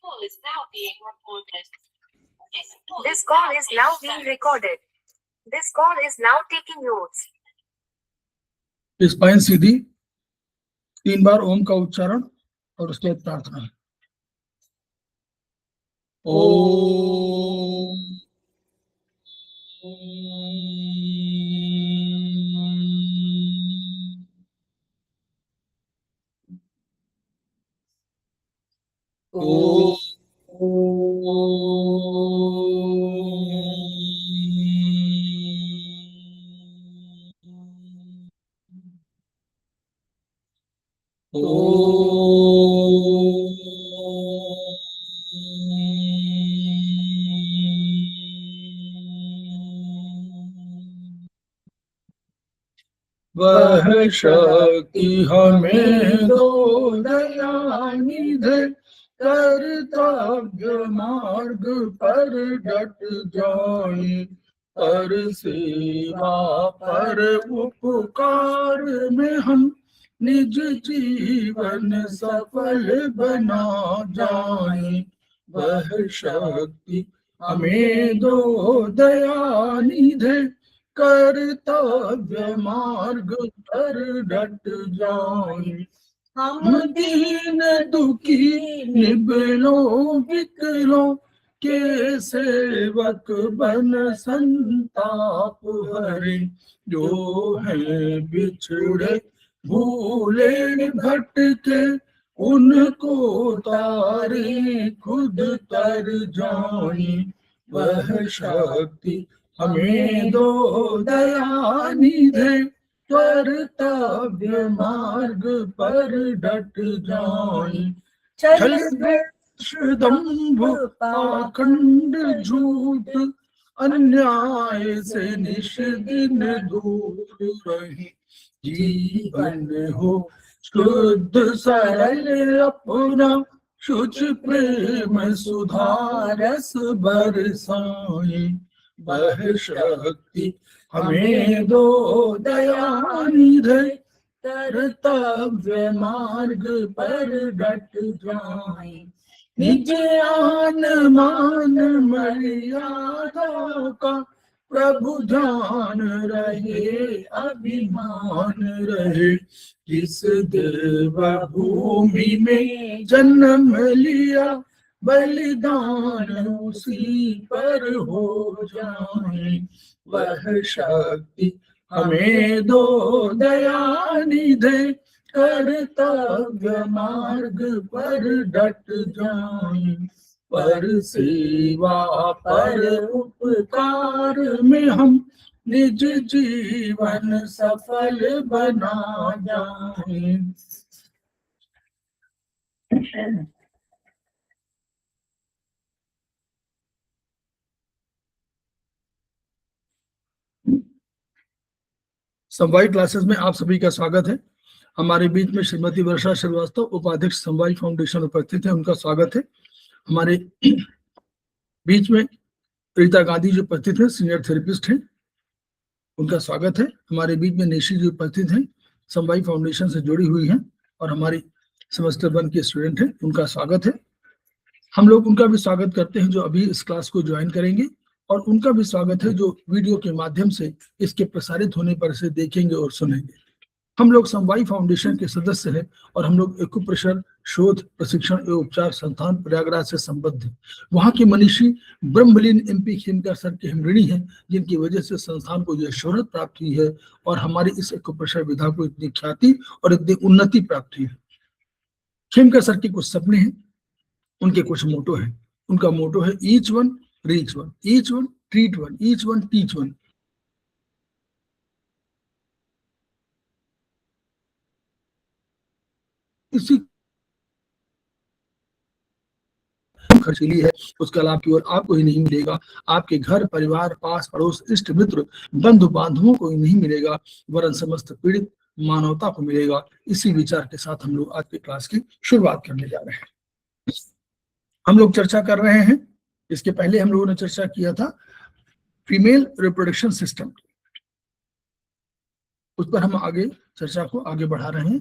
This call is now being recorded. This call is now taking notes. Spine सीधी, 3 बार ओम का उच्चारण और उसके बाद प्रार्थना। ओम वह शक्ति हमें दो दयानिधि, कर्तव्य मार्ग पर डट जाए, पर सेवा पर उपकार में हम निज जीवन सफल बना जाए। वह शक्ति हमें दो दयानिधि, कर्तव्य मार्ग पर डट जाए। हम दीन दुखी निबलों विकलों के सेवक बन संताप हरे, जो है बिछड़े भूले भटके, उनको तारे खुद तर जाए। वह शक्ति हमें दो दयानिधि, कर्तव्य मार्ग पर डट जाए। छल दंभ पाखंड झूठ, अन्याय से निश दिन दूर रहे, जीवन हो शुद्ध सरल अपना, शुच प्रेम सुधारस बरसाए। वह शक्ति हमें दो दयानिधि, कर्तव्य मार्ग पर डट जाए। निज आन मान मर्यादा का प्रभु ध्यान रहे, अभिमान रहे। जिस देव भूमि में जन्म लिया, बलिदान उसी पर हो जाए। वह शक्ति हमें दो दयानिधि, कर्तव्य मार्ग पर डट जाए। पर सेवा पर उपकार में हम निज जीवन सफल बना जाए। समवाय क्लासेस में आप सभी का स्वागत है। हमारे बीच में श्रीमती वर्षा श्रीवास्तव, उपाध्यक्ष समवाय फाउंडेशन उपस्थित है, उनका स्वागत है। हमारे बीच में रीता गांधी जी उपस्थित है, सीनियर थेरेपिस्ट हैं, उनका स्वागत है। हमारे बीच में निशी जी उपस्थित हैं, समवाय फाउंडेशन से जुड़ी हुई हैं और हमारी सेमेस्टर 1 के स्टूडेंट हैं, उनका स्वागत है। हम लोग उनका भी स्वागत करते हैं जो अभी इस क्लास को ज्वाइन करेंगे, और उनका भी स्वागत है जो वीडियो के माध्यम से इसके प्रसारित होने पर इसे देखेंगे और सुनेंगे। हम लोग समवाय फाउंडेशन के सदस्य हैं और हम लोग एक्यूप्रेशर शोध प्रशिक्षण एवं उपचार संस्थान प्रयागराज से संबद्ध हैं। वहाँ के मनीषी ब्रह्मलीन MP खेमकर सर के हम ऋणी हैं, जिनकी वजह से संस्थान को यह शोहरत प्राप्त हुई है और हमारी इस एक्यूप्रेशर विधा को इतनी ख्याति और इतनी उन्नति प्राप्त हुई है। खेमकर सर के कुछ सपने हैं, उनके कुछ मोटो है। उनका मोटो है each one reach one, each one treat one, each one teach one. इसी खर्चीली है, उसका लाभ केवल आपको ही नहीं मिलेगा, आपके घर परिवार पास पड़ोस इष्ट मित्र बंधु बांधवों को ही नहीं मिलेगा, वरन समस्त पीड़ित मानवता को मिलेगा। इसी विचार के साथ हम लोग आज की क्लास की शुरुआत करने जा रहे हैं। हम लोग चर्चा कर रहे हैं, इसके पहले हम लोगों ने चर्चा किया था फीमेल रिप्रोडक्शन सिस्टम, उस पर हम आगे चर्चा को आगे बढ़ा रहे हैं।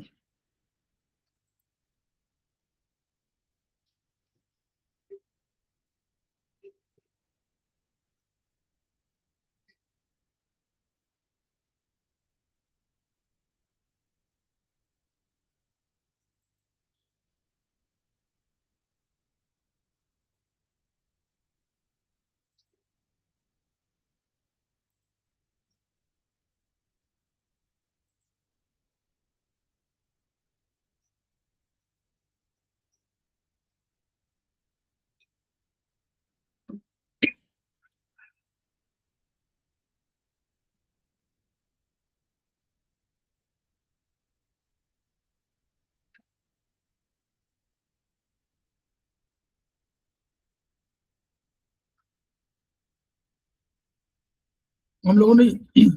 हम लोगों ने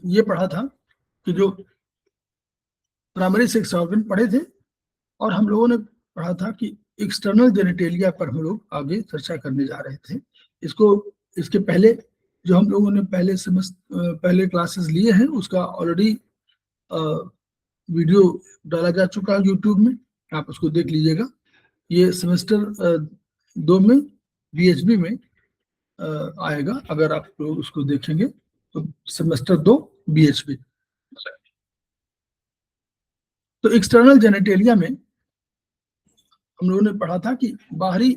ये पढ़ा था कि जो प्राइमरी सेक्स ऑर्गन पढ़े थे, और हम लोगों ने पढ़ा था कि एक्सटर्नल जेनिटेलिया पर हम लोग आगे चर्चा करने जा रहे थे। इसके पहले जो हम लोगों ने पहले क्लासेस लिए हैं उसका ऑलरेडी वीडियो डाला जा चुका है यूट्यूब में, आप उसको देख लीजिएगा। ये सेमेस्टर 2 में बीएचबी में आएगा, अगर आप लोग उसको देखेंगे तो सेमेस्टर 2 बीएचबी। तो एक्सटर्नल जेनेटेलिया में हम लोगों ने पढ़ा था कि बाहरी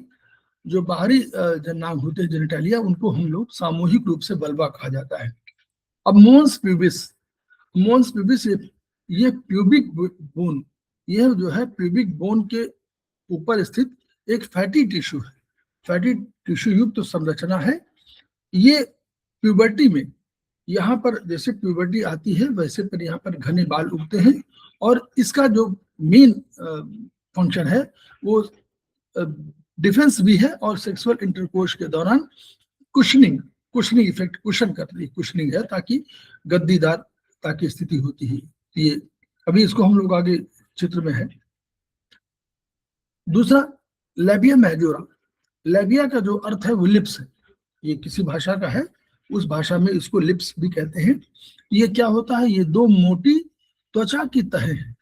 नाक होते हैं जेनेटेलिया, उनको हम लोग सामूहिक रूप से वल्वा कहा जाता है। अब मोन्स प्यूबिस ये प्यूबिक बोन, ये जो है प्यूबिक बोन के ऊपर स्थित एक फैटी टिश्यू है, फैटी टिश्यू युक्त तो संरचना है। ये प्यूबर्टी में, यहाँ पर जैसे प्यूबर्टी आती है वैसे पर यहाँ पर घने बाल उगते हैं, और इसका जो मेन फंक्शन है वो डिफेंस भी है, और सेक्सुअल इंटरकोर्स के दौरान कुशनिंग इफेक्ट, कुशनिंग है, ताकि गद्दीदार ताकि स्थिति होती है। ये अभी इसको हम लोग आगे चित्र में है। दूसरा लेबिया मेजोरा, लेबिया का जो अर्थ है वो लिप्स है, ये किसी भाषा का है, उस भाषा में इसको लिप्स भी कहते हैं। ये क्या होता है, ये दो मोटी त्वचा की तहें हैं,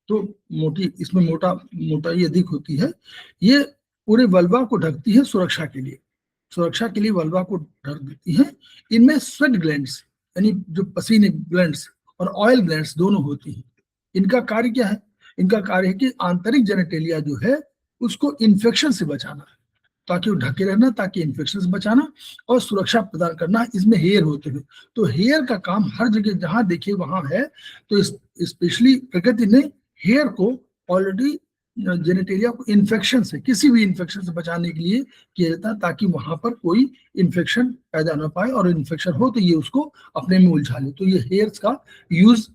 तो मोटी, इसमें मोटाई अधिक होती है। ये पूरे वल्वा को ढकती है, सुरक्षा के लिए वल्वा को ढक देती है। इनमें स्वेट ग्लैंड्स यानी जो पसीने ग्लैंड्स और ऑयल ग्लैंड्स दोनों होती हैं। इनका कार्य क्या है, इनका कार्य है कि आंतरिक जेनेटेलिया जो है उसको इन्फेक्शन से बचाना, ताकि वो ढके रहना, ताकि इन्फेक्शन से बचाना और सुरक्षा प्रदान करना। इसमें हेयर होते हैं, तो हेयर का काम हर जगह जहां देखिए वहां है। तो स्पेशली प्रकृति ने हेयर को ऑलरेडी जेनेटेलिया को इन्फेक्शन से, किसी भी इन्फेक्शन से बचाने के लिए किया जाता है, ताकि वहां पर कोई इन्फेक्शन पैदा ना पाए, और इन्फेक्शन हो तो ये उसको अपने में उलझा ले। तो ये हेयर्स का यूज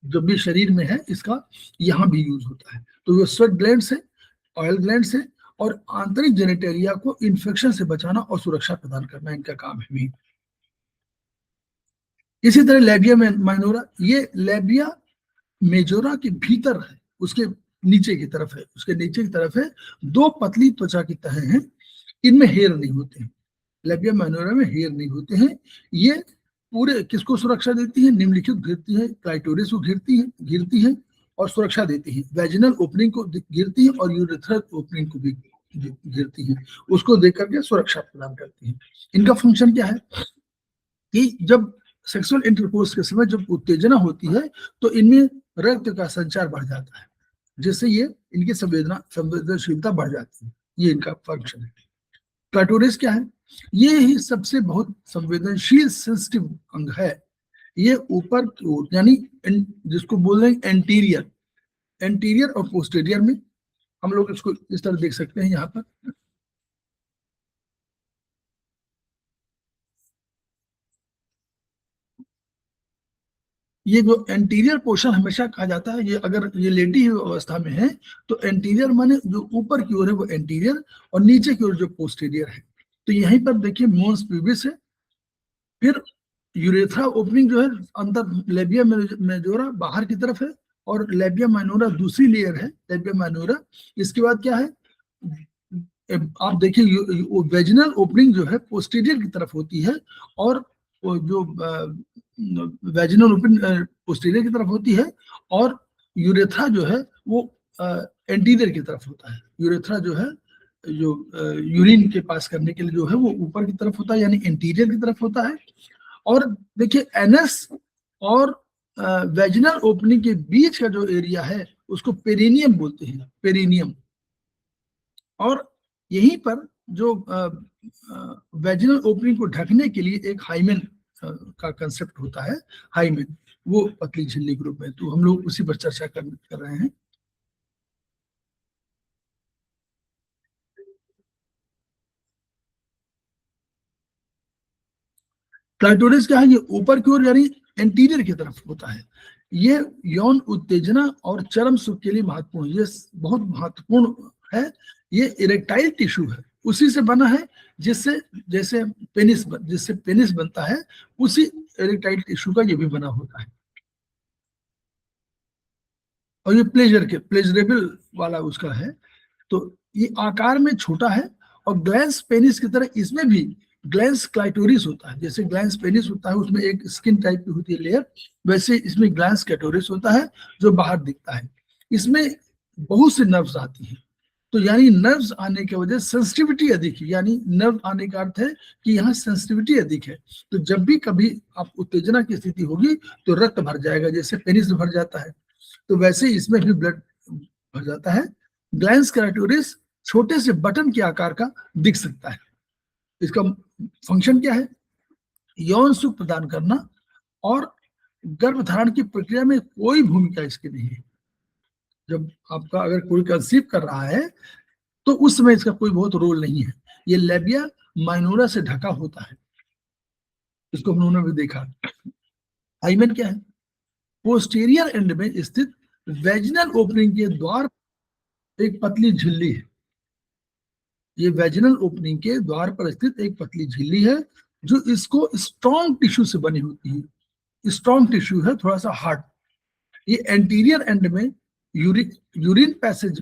जब भी शरीर में है, इसका यहाँ भी यूज होता है। तो ये स्वेट ग्लैंड्स है, ऑयल ग्लैंड्स है, और आंतरिक जेनेटेलिया को इन्फेक्शन से बचाना और सुरक्षा प्रदान करना इनका काम है भी। इसी तरह लेबिया माइनोरा, ये लेबिया मेजोरा के भीतर है, उसके नीचे की तरफ है, दो पतली त्वचा की तहें हैं, इनमें हेयर नहीं होते हैं। लेबिया माइनोरा में हेयर नहीं होते हैं। ये पूरे किसको सुरक्षा देती है, निम्नलिखित घेरती है, क्लाइटोरिस को घेरती है और सुरक्षा देती है, वेजिनल ओपनिंग को घेरती है और यूरेथ्रल ओपनिंग को भी घेरती है, उसको देख करके सुरक्षा प्रदान करती है। इनका फंक्शन क्या है कि जब सेक्सुअल इंटरकोर्स के समय जब उत्तेजना होती है तो इनमें रक्त का संचार बढ़ जाता है, जिससे ये इनकी संवेदनशीलता बढ़ जाती है। ये इनका फंक्शन है। क्लाइटोरिस क्या है, ये ही सबसे बहुत संवेदनशील सेंसिटिव अंग है। ये ऊपर की ओर, यानी जिसको बोल रहे हैं एंटीरियर और पोस्टीरियर में, हम लोग इसको इस तरह देख सकते हैं। यहाँ पर ये जो एंटीरियर पोर्शन हमेशा कहा जाता है, ये अगर ये लेटी हुई अवस्था में है तो एंटीरियर माने जो ऊपर की ओर है वो एंटीरियर, और नीचे की ओर जो पोस्टीरियर है। तो यहीं पर देखिए मोन्स प्यूबिस है, फिर यूरेथ्रा ओपनिंग जो है अंदर, लेबिया मेजोरा बाहर की तरफ है, और लेबिया माइनोरा दूसरी लेयर है, लेबिया माइनोरा। इसके बाद क्या है, आप देखिए वेजिनल ओपनिंग जो है पोस्टीरियर की तरफ होती है, और जो वेजिनल ओपनिंग पोस्टीरियर की तरफ होती है, और यूरेथ्रा जो है वो एंटीरियर की तरफ होता है। यूरेथ्रा जो है जो यूरिन के पास करने के लिए जो है वो ऊपर की तरफ होता है, यानी एंटीरियर की तरफ होता है। और देखिए एनस और वेजिनल ओपनिंग के बीच का जो एरिया है उसको पेरिनियम बोलते हैं, पेरिनियम। और यहीं पर जो वेजिनल ओपनिंग को ढकने के लिए एक हाइमेन का कंसेप्ट होता है, हाइमेन, वो पतली झिल्ली के रूप में। तो हम लोग उसी पर चर्चा कर रहे हैं। क्लाइटोरिस क्या है, ये ऊपर की ओर यानी एंटीरियर की तरफ होता है। ये यौन उत्तेजना और चरम सुख के लिए महत्वपूर्ण, ये बहुत महत्वपूर्ण है। ये इरेक्टाइल टिश्यू है, उसी से बना है जिससे जिससे पेनिस बनता है, उसी इरेक्टाइल टिश्यू का ये भी बना होता है। और ये प्लेजरेबल वाला उसका है। तो ये आकार में छोटा है और ग्लैंस पेनिस की तरह इसमें भी ग्लैंस क्लाइटोरिस होता है। जैसे ग्लैंस पेनिस होता है उसमें एक स्किन टाइप की होती है लेयर, वैसे इसमें ग्लैंस क्लाइटोरिस होता है जो बाहर दिखता है। इसमें बहुत सी नर्व्स आती हैं, तो यानी नर्व्स आने की वजह सेंसिटिविटी अधिक है, यानी नर्व आने का अर्थ है कि यहाँ सेंसिटिविटी अधिक है। तो जब भी कभी आप उत्तेजना की स्थिति होगी तो रक्त भर जाएगा, जैसे पेनिस भर जाता है, तो वैसे इसमें भी ब्लड भर जाता है। ग्लैंस क्लाइटोरिस छोटे से बटन के आकार का दिख सकता है। इसका फंक्शन क्या है? यौन सुख प्रदान करना, और गर्भधारण की प्रक्रिया में कोई भूमिका इसकी नहीं है। जब आपका अगर कोई कंसीव कर रहा है तो उस समय इसका कोई बहुत रोल नहीं है। ये लेबिया माइनोरा से ढका होता है, इसको हम लोगों ने भी देखा। हाइमेन क्या है? पोस्टीरियर एंड में स्थित वेजिनल ओपनिंग के द्वार एक पतली झिल्ली है। ये वेजिनल ओपनिंग के द्वार पर स्थित एक पतली झिल्ली है जो इसको स्ट्रॉन्ग टिश्यू से बनी होती है। स्ट्रॉन्ग टिश्यू है, थोड़ा सा हार्ड। ये एंटीरियर एंड में यूरिन पैसेज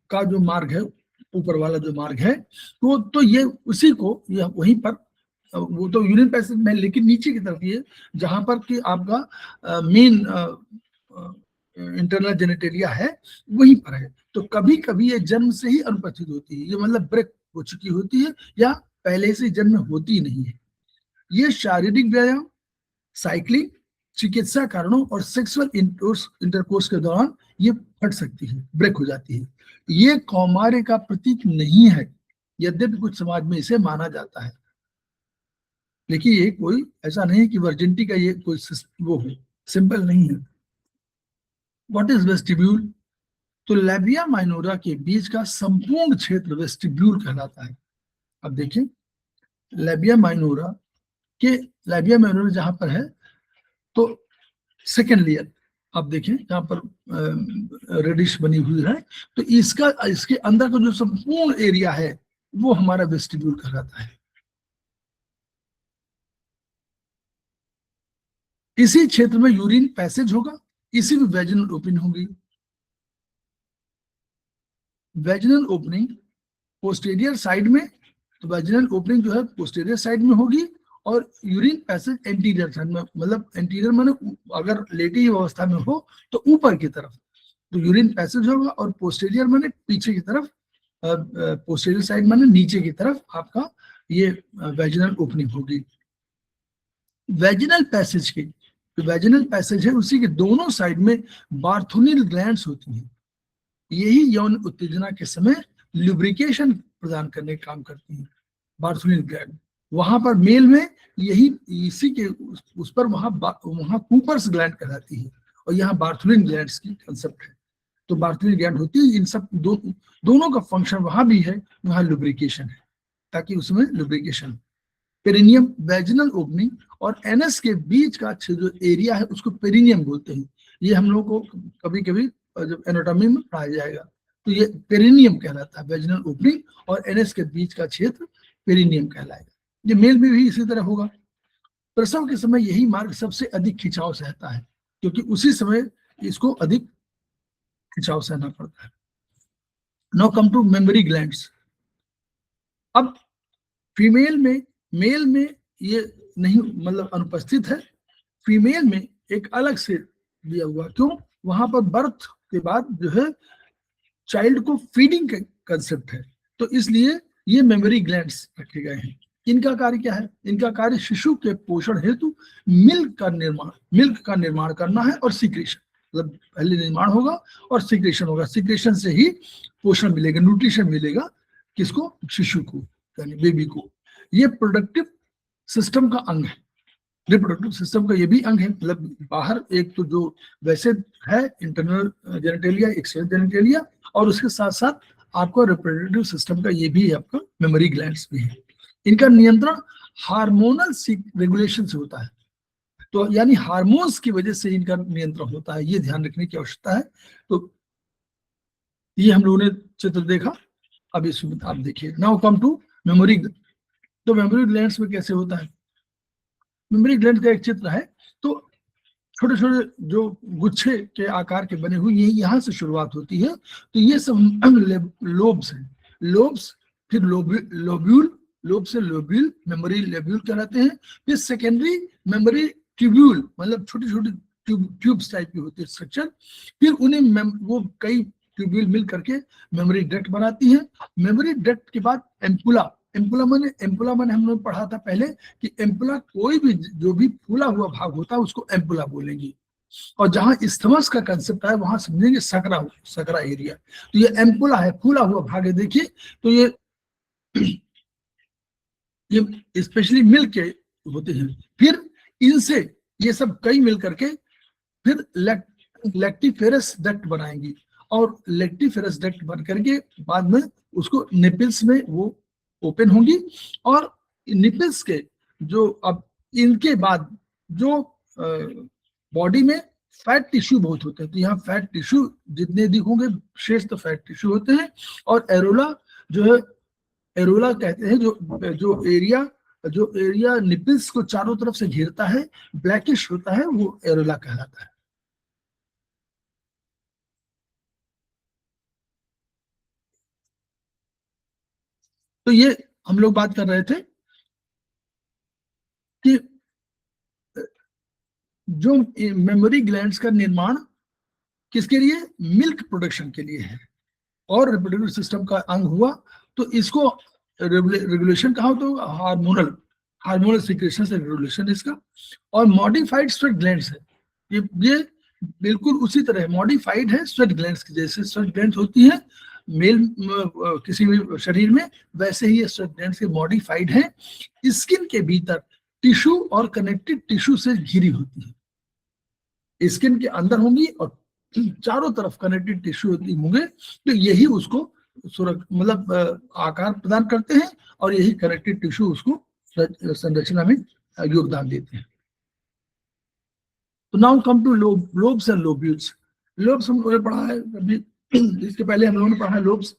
का जो मार्ग है, ऊपर वाला जो मार्ग है, तो ये उसी को वहीं पर, वो तो यूरिन पैसेज में, लेकिन नीचे की तरफ ये जहां पर कि आपका मेन इंटरनल जेनिटेलिया है वहीं पर है। तो कभी कभी ये जन्म से ही अनुपस्थित होती है, ये मतलब ब्रेक हो चुकी होती है या पहले से जन्म में होती नहीं है। ये शारीरिक व्यायाम, साइकिलिंग, चिकित्सा कारणों और सेक्सुअल इंटरकोर्स के दौरान ये फट सकती है, ब्रेक हो जाती है। ये कौमार्य का प्रतीक नहीं है, यद्यपि कुछ समाज में इसे माना जाता है, लेकिन ये कोई ऐसा नहीं कि वर्जिनिटी का ये कोई वो हो, सिंपल नहीं है। What is vestibule? तो लेबिया माइनोरा के बीच का संपूर्ण क्षेत्र वेस्टिब्यूल कहलाता है। अब देखिए, लेबिया माइनोरा जहां पर है, तो सेकेंड लेयर आप देखें यहाँ पर रेडिश बनी हुई है, तो इसके अंदर का जो संपूर्ण एरिया है वो हमारा वेस्टिब्यूल कहलाता है। इसी क्षेत्र में यूरिन पैसेज होगा, इसी में वेजिनल ओपनिंग होगी। वेजिनल ओपनिंग पोस्टीरियर साइड में, तो वेजिनल ओपनिंग जो है पोस्टीरियर साइड में होगी, और यूरिन पैसेज एंटीरियर साइड में, मतलब एंटीरियर माने अगर लेटी अवस्था में हो तो ऊपर की तरफ, तो यूरिन पैसेज होगा, और पोस्टीरियर माने पीछे की तरफ, पोस्टीरियर साइड माने नीचे की तरफ आपका ये वेजिनल ओपनिंग होगी। वेजिनल पैसेज की, तो वेजिनल पैसेज है उसी के दोनों साइड में बार्थोनिल ग्लैंड्स होती हैं। यही यौन उत्तेजना के समय लुब्रिकेशन प्रदान करने का काम करती हैं, बार्थोनिल ग्लैंड। वहां पर मेल में यही इसी के उस पर वहां कूपर्स ग्लैंड कहलाती है, और यहाँ बार्थोनिल ग्लैंड्स की कंसेप्ट है। तो बार्थोनिल ग्लैंड होती है, इन सब दोनों का फंक्शन वहां भी है, वहां लुब्रिकेशन है, ताकि उसमें लुब्रिकेशन। पेरिनियम, वेजिनल ओपनिंग और एनएस के बीच का जो एरिया है उसको पेरिनियम बोलते हैं। ये हम लोग को कभी कभी जब एनाटॉमी में पढ़ाया जाएगा तो ये पेरिनियम कहलाता है। वेजिनल ओपनिंग और एनएस के बीच का क्षेत्र पेरिनियम कहलाएगा। ये मेल में भी इसी तरह होगा। प्रसव के समय यही मार्ग सबसे अधिक खिंचाव सहता है, क्योंकि उसी समय इसको अधिक खिंचाव सहना पड़ता है। Now come to mammary glands. अब फीमेल में, मेल में ये नहीं, मतलब अनुपस्थित है। फीमेल में एक अलग से दिया हुआ, क्यों? वहां पर बर्थ के बाद जो है चाइल्ड को फीडिंग का कंसेप्ट है, तो इसलिए ये मेमोरी ग्लैंड्स रखे गए हैं। इनका कार्य क्या है? इनका कार्य शिशु के पोषण हेतु मिल्क का निर्माण करना है, और सिक्रेशन, मतलब पहले निर्माण होगा और सिक्रेशन होगा। सिक्रेशन से ही पोषण मिलेगा, न्यूट्रिशन मिलेगा। किसको? शिशु को, यानी बेबी को। ये प्रोडक्टिव सिस्टम का अंग है, रिप्रोडक्टिव सिस्टम का ये भी अंग है। मतलब बाहर एक तो जो वैसे है इंटरनल जेनिटेलिया, एक्सटर्नल जेनिटेलिया, और उसके साथ साथ आपका रिप्रोडक्टिव सिस्टम का ये भी है, आपका मेमोरी ग्लैंड्स भी है। इनका नियंत्रण हार्मोनल रेगुलेशन से होता है, तो यानी हार्मोन्स की वजह से इनका नियंत्रण होता है, ये ध्यान रखने की आवश्यकता है। तो ये हम लोगों ने चित्र देखा। अब इसमें आप देखिए, नाउ कम टू मेमोरी। तो मेमोरी ग्लैंड्स में कैसे होता है? मेमोरी ग्लैंड का एक चित्र है। तो छोटे छोटे जो गुच्छे के आकार के बने हुए, ये यहाँ से शुरुआत होती है। तो ये सब लोब्स हैं। लोब्स, फिर लोब्यूल, लोब से लोब्यूल, मेमोरी लेब्यूल कहलाते हैं। फिर सेकेंडरी मेमोरी ट्यूब्यूल, मतलब छोटी छोटी ट्यूब्स टाइप की होती है स्ट्रक्चर। फिर उन्हें वो कई ट्यूब्यूल मिल करके मेमोरी डक्ट बनाती है। मेमोरी डक्ट के बाद एम्पुला। एम्पुला माने हम लोग पढ़ा था पहले कि एम्पुला कोई भी जो भी फूला हुआ भाग होता है उसको एम्पुला बोलेंगे। और जहां इस्थमस का कंसेप्ट है वहां समझेंगे सकरा एरिया। तो ये एम्पुला है, फूला हुआ भाग है। देखिए, तो ये स्पेशली मिल के होते हैं। फिर इनसे ये सब कई मिल करके फिर लेक्टिफेरस डक्ट बनाएंगी, और लेक्टिफेरस डक्ट बन करके बाद में उसको निपल्स में वो ओपन होंगी। और निपल्स के जो, अब इनके बाद जो बॉडी में फैट टिश्यू बहुत होते हैं, तो यहाँ फैट टिश्यू जितने अधिक होंगे शेष तो फैट टिश्यू होते हैं। और एरोला जो है, एरोला कहते हैं जो एरिया निपल्स को चारों तरफ से घेरता है, ब्लैकिश होता है, वो एरोला कहलाता है। तो ये हम लोग बात कर रहे थे कि जो मेमोरी ग्लैंड्स का निर्माण किसके लिए? मिल्क प्रोडक्शन के लिए है, और रिप्रोडक्टिव सिस्टम का अंग हुआ। तो इसको रेगुलेशन कहा तो हार्मोनल सिक्रेशन से रेगुलेशन इसका। और मॉडिफाइड स्वेट ग्लैंड्स है, ये बिल्कुल उसी तरह मॉडिफाइड है स्वेट ग्लैंड्स की। जैसे स्वेट ग्लैंड्स होती है मेल किसी भी शरीर में, वैसे ही ये स्वेट ग्लैंड्स के मॉडिफाइड है। स्किन के भीतर टिश्यू और कनेक्टिव टिश्यू से घिरी होती है, स्किन के अंदर होंगी और चारों तरफ कनेक्टेड टिश्यू होंगे। तो यही उसको मतलब आकार प्रदान करते हैं, और यही कनेक्टेड टिश्यू उसको संरचना में योगदान देते हैं। तो now come two lobes and lobules. Lobes हम लोगों ने पढ़ा है अभी, इसके पहले हम लोगों ने पढ़ा है लोब्स,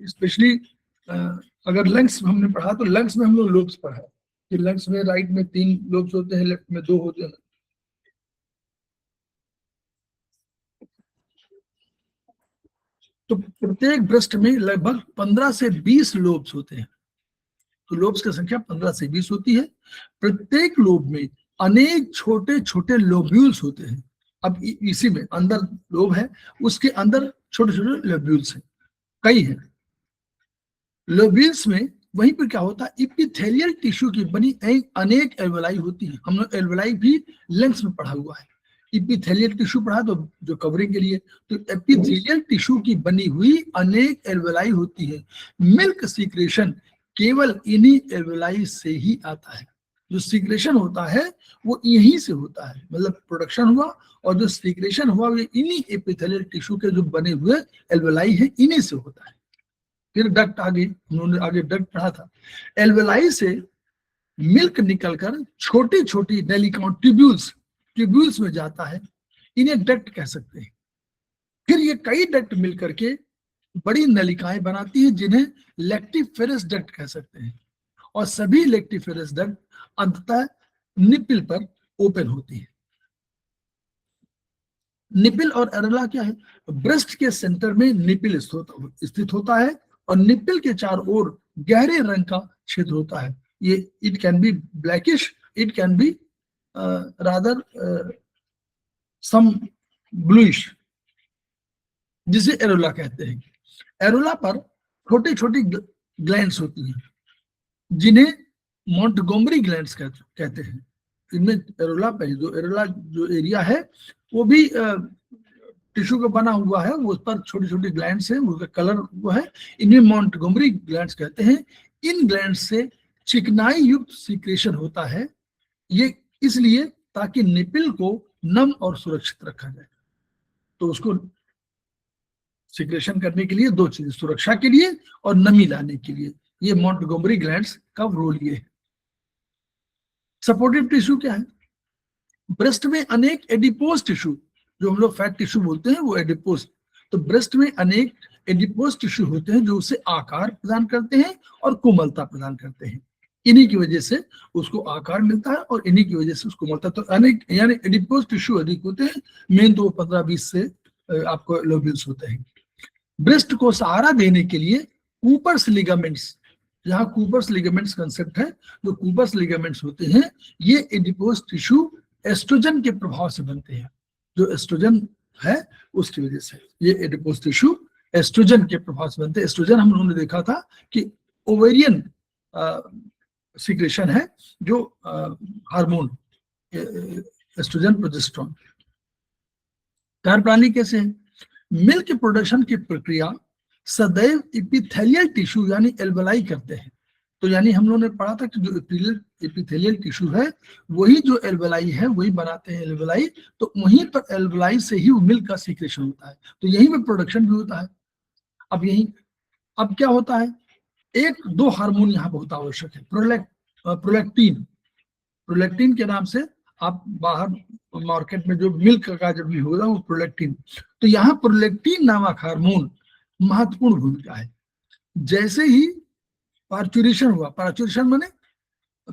स्पेशली अगर लंग्स हमने पढ़ा तो लंग्स में हम लोग लोब्स पढ़ा है कि लंग्स में राइट में 3 लोब्स होते हैं, लेफ्ट में 2 होते हैं। तो प्रत्येक ब्रेस्ट में लगभग 15 से 20 लोब्स होते हैं। तो लोब्स की संख्या 15 से 20 होती है। प्रत्येक लोब में अनेक छोटे छोटे लोब्यूल्स होते हैं। अब इसी में अंदर लोब है, उसके अंदर छोटे छोटे लोब्यूल्स हैं, कई हैं। लोब्यूल्स में वहीं पर क्या होता है, इपिथेलियल टिश्यू की बनी अनेक एल्वेलाई होती है। हम लोग एल्वेलाई भी लंग्स में पढ़ा हुआ है। इपिथेलियल टिश्यू पढ़ा तो जो कवरिंग के लिए, तो एपिथेलियल टिश्यू की बनी हुई अनेक एल्वेलाई होती है। मिल्क सीक्रेशन केवल इन्हीं एल्वेलाई से ही आता है। जो सीक्रेशन होता है वो यहीं से होता है, मतलब प्रोडक्शन हुआ और जो सीक्रेशन हुआ वो इन्हीं एपिथेलियल टिश्यू के जो बने हुए एल्वेलाई है इन्हीं से होता है। फिर डक्ट उन्होंने आगे डक्ट पढ़ा था। एल्वेलाई से मिल्क निकलकर छोटी छोटी नेलिकाओं ट्यूब्यूल्स में जाता है, इन्हें डक्ट कह सकते हैं। फिर ये कई डक्ट मिलकर के बड़ी नलिकाएं बनाती हैं जिन्हें लेक्टिफेरस डक्ट कह सकते हैं। और सभी लेक्टिफेरस डक्ट अंततः निपिल पर ओपन होती है। निपिल और एरेला क्या है? ब्रेस्ट के सेंटर में निपिल स्थित होता है, और निपिल के चारों ओर गहरे रंग का क्षेत्र होता है। ये it can be blackish, it can be rather some bluish, जिसे एरोला कहते हैं। एरोला पर छोटी छोटी ग्लैंड्स होती हैं जिन्हें मॉन्टगोमरी ग्लैंड्स कहते हैं। इनमें एरोला पे जो एरिया है वो भी टिश्यू का बना हुआ है, उस पर छोटी छोटी ग्लैंड्स हैं, उसका कलर वो है। इन्हें मॉन्टगोमरी ग्लैंड्स कहते हैं। इन ग्लैंड्स से चिकनाई युक्त सीक्रेशन होता है, ये इसलिए ताकि निपिल को नम और सुरक्षित रखा जाए। तो उसको सीक्रेशन करने के लिए 2 चीजें, सुरक्षा के लिए और नमी लाने के लिए, ये मॉन्टगोमरी ग्लैंड्स का रोल ये है। सपोर्टिव टिश्यू क्या है? ब्रेस्ट में अनेक एडिपोज टिश्यू, जो हम लोग फैट टिश्यू बोलते हैं वो एडिपोज। तो ब्रेस्ट में अनेक एडिपोज टिश्यू होते हैं जो उसे आकार प्रदान करते हैं और कोमलता प्रदान करते हैं। इन्हीं की वजह से उसको आकार मिलता है और इन्हीं की वजह से उसको कोमलता, तो यानी एडिपोज टिश्यू अधिक होते हैं। मेन तो 15-20 से आपको लोब्यूल्स होते हैं। ब्रेस्ट को सहारा देने के लिए कूपर्स लिगामेंट्स, यहाँ कूपर्स लिगामेंट्स कंसेप्ट है, जो कूपर्स लिगामेंट्स होते हैं ये एडिपोज टिश्यू एस्ट्रोजन के प्रभाव से बनते हैं। जो एस्ट्रोजन है उसकी वजह से ये एडिपोज टिश्यू एस्ट्रोजन के प्रभाव से बनते हैं। एस्ट्रोजन हम लोगों ने देखा था कि ओवेरियन सीक्रेशन है, जो हार्मोन एस्ट्रोजन प्रोजेस्टेरोन। कार्यप्रणाली कैसे है? मिल्क प्रोडक्शन की प्रक्रिया सदैव एपिथेलियल टिश्यू यानी एल्वेलाई करते हैं। तो यानी हम लोगों ने पढ़ा था कि जो एपिथेलियल टिश्यू है वही जो एल्वेलाई है वही बनाते हैं एल्वेलाई, तो वहीं पर एल्वेलाई से ही मिल्क का सीक्रेशन होता है, तो यहीं पर प्रोडक्शन भी होता है। अब क्या होता है, एक दो हार्मोन यहाँ बहुत आवश्यक है, प्रोलैक्टिन। प्रोलैक्टिन के नाम से आप बाहर मार्केट में जो मिल्क का जब भी होगा वो प्रोलैक्टिन, तो यहाँ प्रोलैक्टिन नामक हार्मोन महत्वपूर्ण भूमिका है। जैसे ही पार्चुरेशन हुआ, पार्चुरेशन माने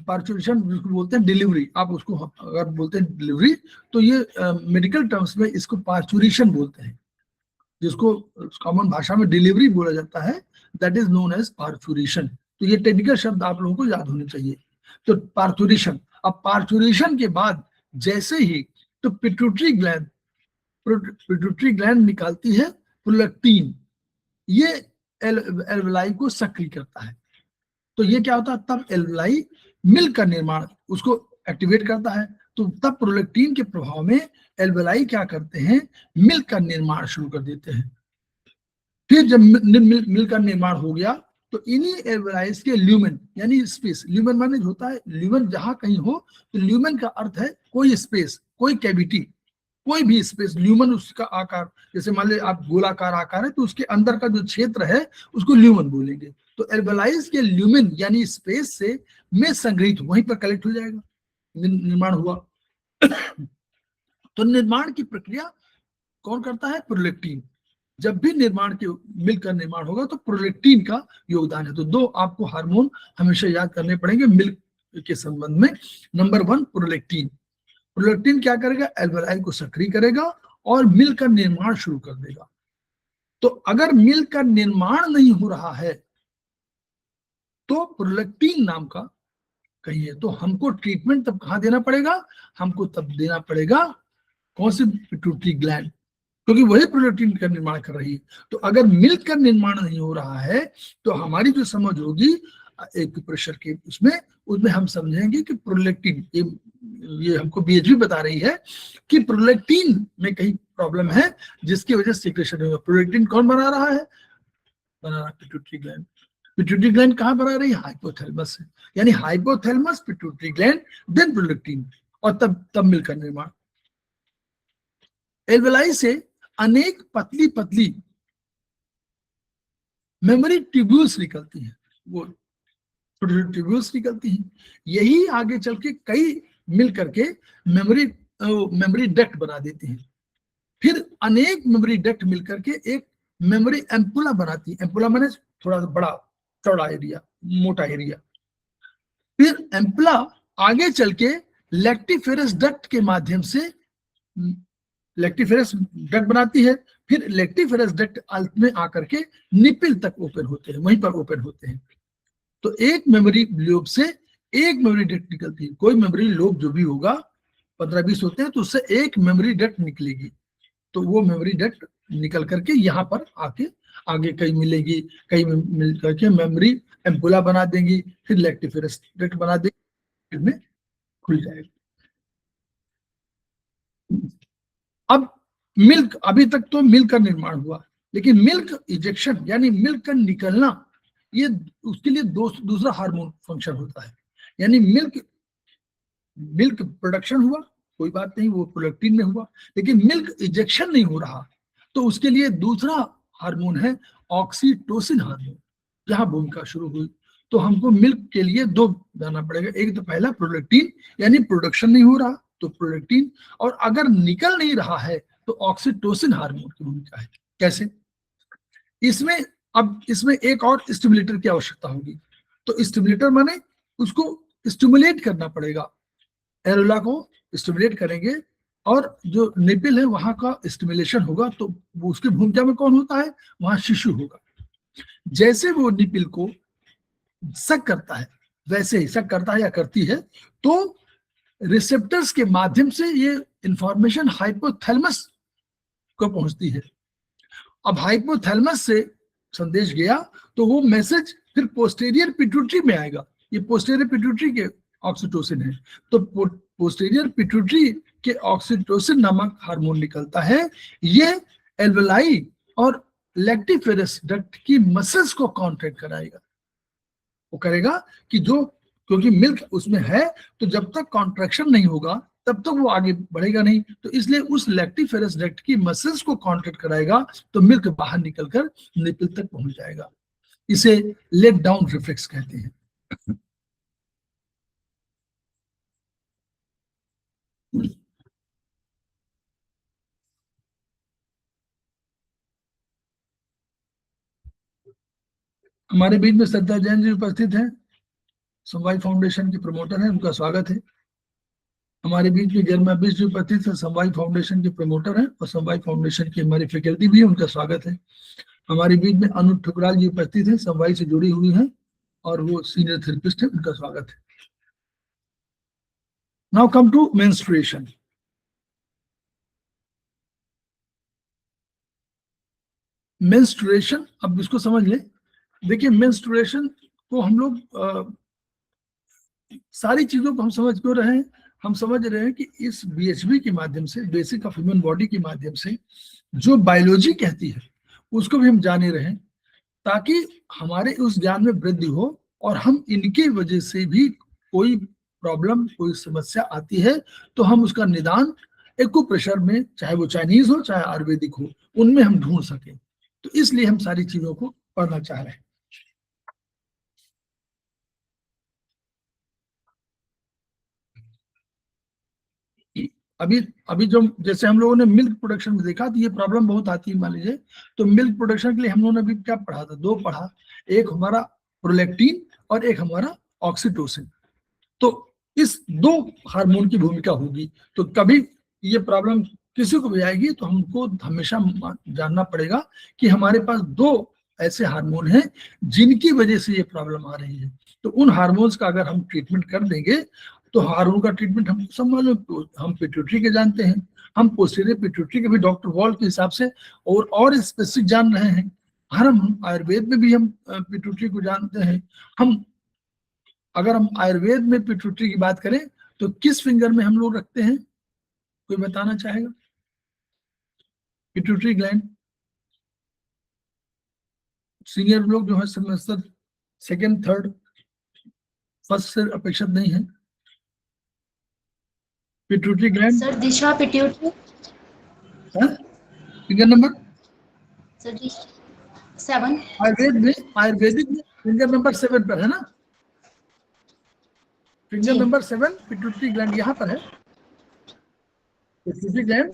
पार्चुरेशन जिसको बोलते हैं डिलीवरी, आप उसको अगर बोलते हैं डिलीवरी तो ये मेडिकल टर्म्स में इसको पार्चुरेशन बोलते हैं, जिसको कॉमन भाषा में डिलीवरी बोला जाता है, that is known as parturition. तो ये टेक्निकल शब्द आप लोगों को याद होने चाहिए। तो पार्चुरेशन, अब पार्चुरेशन के बाद जैसे ही तो पिट्यूटरी ग्लैंड निकालती है प्रोलैक्टिन, ये एल्वेलाई को सक्रिय करता है। तो ये क्या होता है, तब एल्वेलाई मिल्क का निर्माण उसको एक्टिवेट करता है, तो तब प्रोलैक्टिन के प्रभाव में एल्वेलाई क्या करते हैं, मिल्क का निर्माण शुरू कर देते हैं। फिर जब मिल्क का निर्माण हो गया तो इन्हीं एल्वेलाइज के ल्यूमेन यानी स्पेस, ल्यूमेन माने होता है ल्यूमेन जहां कहीं हो, तो ल्यूमेन का अर्थ है कोई स्पेस, कोई कैविटी, कोई भी स्पेस। ल्यूमन उसका आकार, जैसे मान लीजिए आप गोलाकार आकार है तो उसके अंदर का जो क्षेत्र है उसको ल्यूमन बोलेंगे। तो एल्वेलाइज के ल्यूमेन यानी स्पेस से में संग्रहित वहीं पर कलेक्ट हो जाएगा, निर्माण हुआ। तो निर्माण की प्रक्रिया कौन करता है, प्रोलैक्टिन। जब भी निर्माण के मिल्क का निर्माण होगा तो प्रोलैक्टिन का योगदान है। तो दो आपको हार्मोन हमेशा याद करने पड़ेंगे मिल्क के संबंध में। Number 1 prolactin. प्रोलैक्टिन क्या करेगा, एल्वेलाई को सक्रिय करेगा और मिल्क का निर्माण शुरू कर देगा। तो अगर मिल्क का निर्माण नहीं हो रहा है तो प्रोलैक्टिन नाम का कहिए, तो हमको ट्रीटमेंट तब कहां देना पड़ेगा, हमको तब देना पड़ेगा कौन सी, पिट्यूटरी ग्लैंड, क्योंकि वही प्रोलैक्टिन का निर्माण कर रही है। तो अगर मिल्क का निर्माण नहीं हो रहा है तो हमारी जो समझ होगी एक प्रेशर के उसमें हम समझेंगे कि प्रोलैक्टिन, ये हमको बीएचबी बता रही है कि प्रोलैक्टिन में कहीं प्रॉब्लम है जिसकी वजह से सीक्रेशन होगा। प्रोलैक्टिन कौन बना रहा है, बना रहा पिट्यूटरी ग्लैंड। पिट्यूटरी ग्लैंड कहाँ बना रही है, हाइपोथैलेमस से, यानी hypothalamus, pituitary gland, then prolactin, और तब मिल्क का निर्माण। एल्वेलाई से अनेक पतली पतली मेमोरी ट्यूब्यूल्स निकलती हैं, वो ट्यूब्यूल्स निकलती हैं, यही आगे चल के कई मिल करके मेमोरी डक्ट बना देती हैं। फिर अनेक मेमोरी डक्ट मिल करके एक मेमोरी एम्पुला बनाती है। एम्पुला माने थोड़ा सा बड़ा चौड़ा एरिया, मोटा एरिया। फिर एम्पुला आगे चल के लैक्टिफेरस डक्ट के माध्यम से लैक्टिफेरस डक्ट बनाती है। फिर लैक्टिफेरस डक्ट अंत में आकर के निपिल तक ओपन होते हैं, वहीं पर ओपन होते हैं। तो एक मेमोरी लोब से एक मेमोरी डक्ट निकलती है। कोई मेमोरी लोब जो भी होगा 15-20 होते हैं, तो उससे एक मेमोरी डक्ट निकलेगी। तो वो मेमोरी डक्ट निकल करके यहाँ पर आके आगे कई मिलेगी, कई मिल करके मेमोरी एम्पुला बना देंगी, फिर लैक्टिफेरस डक्ट बना देंगी, फिर में खुल जाएगी। अब मिल्क, अभी तक तो मिल्क का निर्माण हुआ, लेकिन मिल्क इजेक्शन यानी मिल्क का निकलना, ये उसके लिए दूसरा हार्मोन फंक्शन होता है। यानी मिल्क प्रोडक्शन हुआ, कोई बात नहीं, वो प्रोलैक्टिन में हुआ, लेकिन मिल्क इजेक्शन नहीं हो रहा, तो उसके लिए दूसरा हार्मोन है ऑक्सीटोसिन हार्मोन, जहां भूमिका शुरू हुई। तो हमको मिल्क के लिए दो जाना पड़ेगा, एक तो पहला प्रोलैक्टिन, यानी प्रोडक्शन नहीं हो रहा तो प्रोलैक्टिन, और अगर निकल नहीं रहा है तो ऑक्सीटोसिन हार्मोन की भूमिका है। कैसे, इसमें अब इसमें एक और स्टिमुलेटर की आवश्यकता होगी। तो स्टिमुलेटर माने उसको स्टिमुलेट करना पड़ेगा, एरोला को स्टिमुलेट करेंगे और जो निपिल है वहां का स्टिमुलेशन होगा। तो उसकी भूमिका में कौन होता है, वहां शिशु होगा। जैसे वो निपिल को सक करता है, वैसे ही सक करता है या करती है, तो रिसेप्टर्स के माध्यम से ये इंफॉर्मेशन हाइपोथैलेमस को पहुंचती है। अब हाइपोथैलेमस से संदेश गया तो वो मैसेज फिर पोस्टीरियर पिट्यूटरी में आएगा। ये पोस्टीरियर पिट्यूटरी के ऑक्सीटोसिन है। तो पोस्टीरियर पिट्यूटरी के ऑक्सीटोसिन नामक हार्मोन निकलता है। ये एल्वेलाई और लैक्टिफेरस डक्ट की मसल्स को कॉन्ट्रैक्ट कराएगा। वो करेगा कि जो, क्योंकि मिल्क उसमें है, तो जब तक कॉन्ट्रैक्शन नहीं होगा तब तक वो आगे बढ़ेगा नहीं। तो इसलिए उस लैक्टिफेरस डक्ट की मसल्स को कॉन्ट्रैक्ट कराएगा, तो मिल्क बाहर निकलकर निपल तक पहुंच जाएगा। इसे लेट डाउन रिफ्लेक्स कहते हैं। हमारे बीच में श्रद्धा जैन जी उपस्थित हैं, समवाय फाउंडेशन के प्रमोटर हैं, उनका स्वागत है। हमारे बीच में गर्मा बिश जो उपस्थित है, समवाय फाउंडेशन के प्रमोटर हैं और समवाय फाउंडेशन की हमारी फैकल्टी भी है, उनका स्वागत है। हमारे बीच में अनु ठुकराल जी उपस्थित है, समवाय से जुड़ी हुई हैं और वो सीनियर थेरेपिस्ट है, उनका स्वागत है। Now come to menstruation. Menstruation, अब इसको समझ ले। देखिए मेंस्ट्रुएशन को हम लोग सारी चीजों को हम समझ क्यों रहे हैं, हम समझ रहे हैं कि इस बीएचबी के माध्यम से, बेसिक ऑफ ह्यूमन बॉडी के माध्यम से जो बायोलॉजी कहती है उसको भी हम जाने रहे, ताकि हमारे उस ज्ञान में वृद्धि हो और हम इनके वजह से भी कोई प्रॉब्लम, कोई समस्या आती है तो हम उसका निदान एक्यूप्रेशर में, चाहे वो चाइनीज हो चाहे आयुर्वेदिक हो, उनमें हम ढूंढ सकें। तो इसलिए हम सारी चीजों को पढ़ना चाह रहे हैं। अभी अभी जो जैसे हम लोगों ने मिल्क प्रोडक्शन में देखा तो ये प्रॉब्लम बहुत आती है। मान लीजिए तो मिल्क प्रोडक्शन के लिए हम लोगों ने अभी क्या पढ़ा था, दो पढ़ा, एक हमारा प्रोलैक्टिन और एक हमारा ऑक्सीटोसिन। तो इस दो हार्मोन की भूमिका होगी। तो कभी ये प्रॉब्लम किसी को भी आएगी तो हमको हमेशा जानना पड़ेगा कि हमारे पास दो ऐसे हार्मोन हैं जिनकी वजह से ये प्रॉब्लम आ रही है। तो उन हार्मोन्स का अगर हम ट्रीटमेंट कर देंगे तो हार्मोन का ट्रीटमेंट हम सब मालूम, हम पिट्यूटरी के जानते हैं, हम पोस्टीरियर पिट्यूटरी के भी डॉक्टर वॉल के हिसाब से और स्पेसिफिक जान रहे हैं। हम आयुर्वेद में भी हम पिट्यूटरी को जानते हैं। हम अगर हम आयुर्वेद में पिट्यूटरी की बात करें तो किस फिंगर में हम लोग रखते हैं, कोई बताना चाहेगा? पिट्यूटरी ग्लैंड सीनियर लोग जो है सेमेस्टर सेकंड थर्ड फर्स्ट से अपेक्षित नहीं है। पिट्यूटरी ग्लैंड सर दिशा pituitary, finger number sir 7, Ayurvedic में फिंगर नंबर 7 पर है ना, फिंगर जी। नंबर 7 पिट्यूटरी ग्लैंड यहाँ पर है। पिट्यूटरी ग्लैंड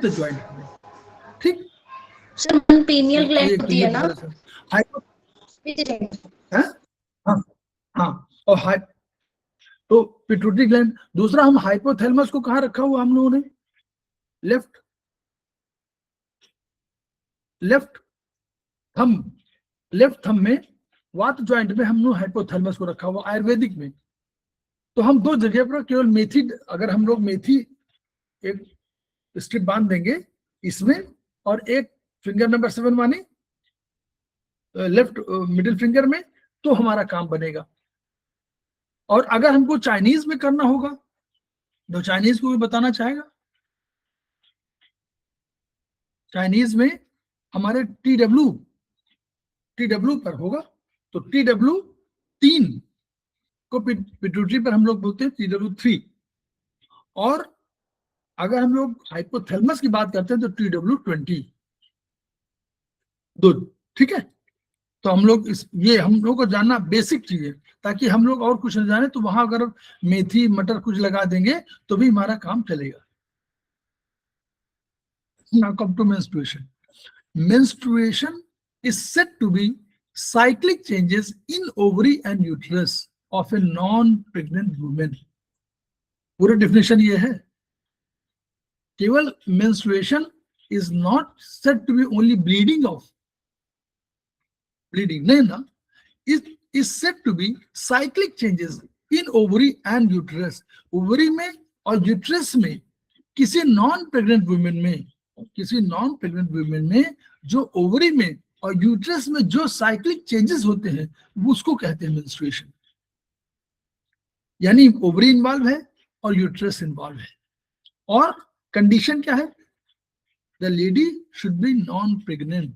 तो ज्वाइंट है, ठीक। सर पीनियल ग्लैंड होती है ना? हाँ हाँ, और तो पिट्यूटरी ग्लैंड। दूसरा, हम हाइपोथैलेमस को कहाँ रखा हुआ हम लोगों ने? लेफ्ट थंब में वात ज्वाइंट में हम लोग हाइपोथैलेमस को रखा हुआ आयुर्वेदिक में। तो हम दो जगह पर केवल मेथी, अगर हम लोग मेथी एक स्ट्रिप बांध देंगे इसमें और एक फिंगर नंबर 7 माने लेफ्ट मिडिल फिंगर में, तो हमारा काम बनेगा। और अगर हमको चाइनीज में करना होगा तो चाइनीज को भी बताना चाहेगा? चाइनीज में हमारे TW पर होगा। तो TW 3 को पिट्यूटरी पर हम लोग बोलते हैं TW 3। और अगर हम लोग हाइपोथैलेमस की बात करते हैं तो TW 20 दो, ठीक है। तो हम लोग ये हम लोग को जानना बेसिक चीज है, ताकि हम लोग और कुछ न जाने तो वहां अगर मेथी मटर कुछ लगा देंगे तो भी हमारा काम चलेगा। Now come to menstruation. Menstruation is said to be cyclic changes in ovary and uterus of a non-pregnant woman. पूरा definition ये है. केवल menstruation is not said to be only bleeding of bleeding. नहीं ना. It is said to be cyclic changes in ovary and uterus. Ovary में और uterus में किसी non-pregnant women में जो ओवरी में और यूट्रस में जो साइक्लिक चेंजेस होते हैं उसको कहते हैं मेंस्ट्रुएशन. यानी ओवरी इन्वॉल्व है और यूट्रस इन्वॉल्व है. और कंडीशन क्या है? The lady should be non pregnant.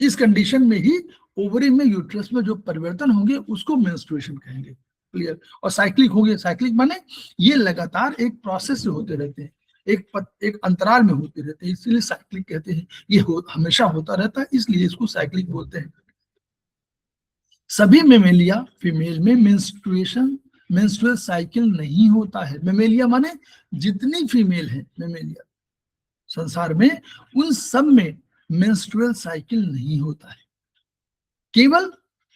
इस कंडीशन में ही ओवरी में यूट्रस में जो परिवर्तन होंगे उसको मेंस्ट्रुएशन कहेंगे. क्लियर? और साइक्लिक होंगे. साइक्लिक माने ये लगातार एक प्रोसेस से होते रहते हैं, एक अंतराल में होते रहते हैं, इसलिए साइक्लिक कहते हैं. ये हमेशा होता रहता है, इसलिए इसको साइक्लिक बोलते हैं. सभी मेमेलिया फीमेल में मेंस्ट्रुअल साइकिल नहीं होता है. मेमेलिया माने जितनी फीमेल है मेमेलिया संसार में, उन सब में मेंस्ट्रुअल साइकिल नहीं होता है. केवल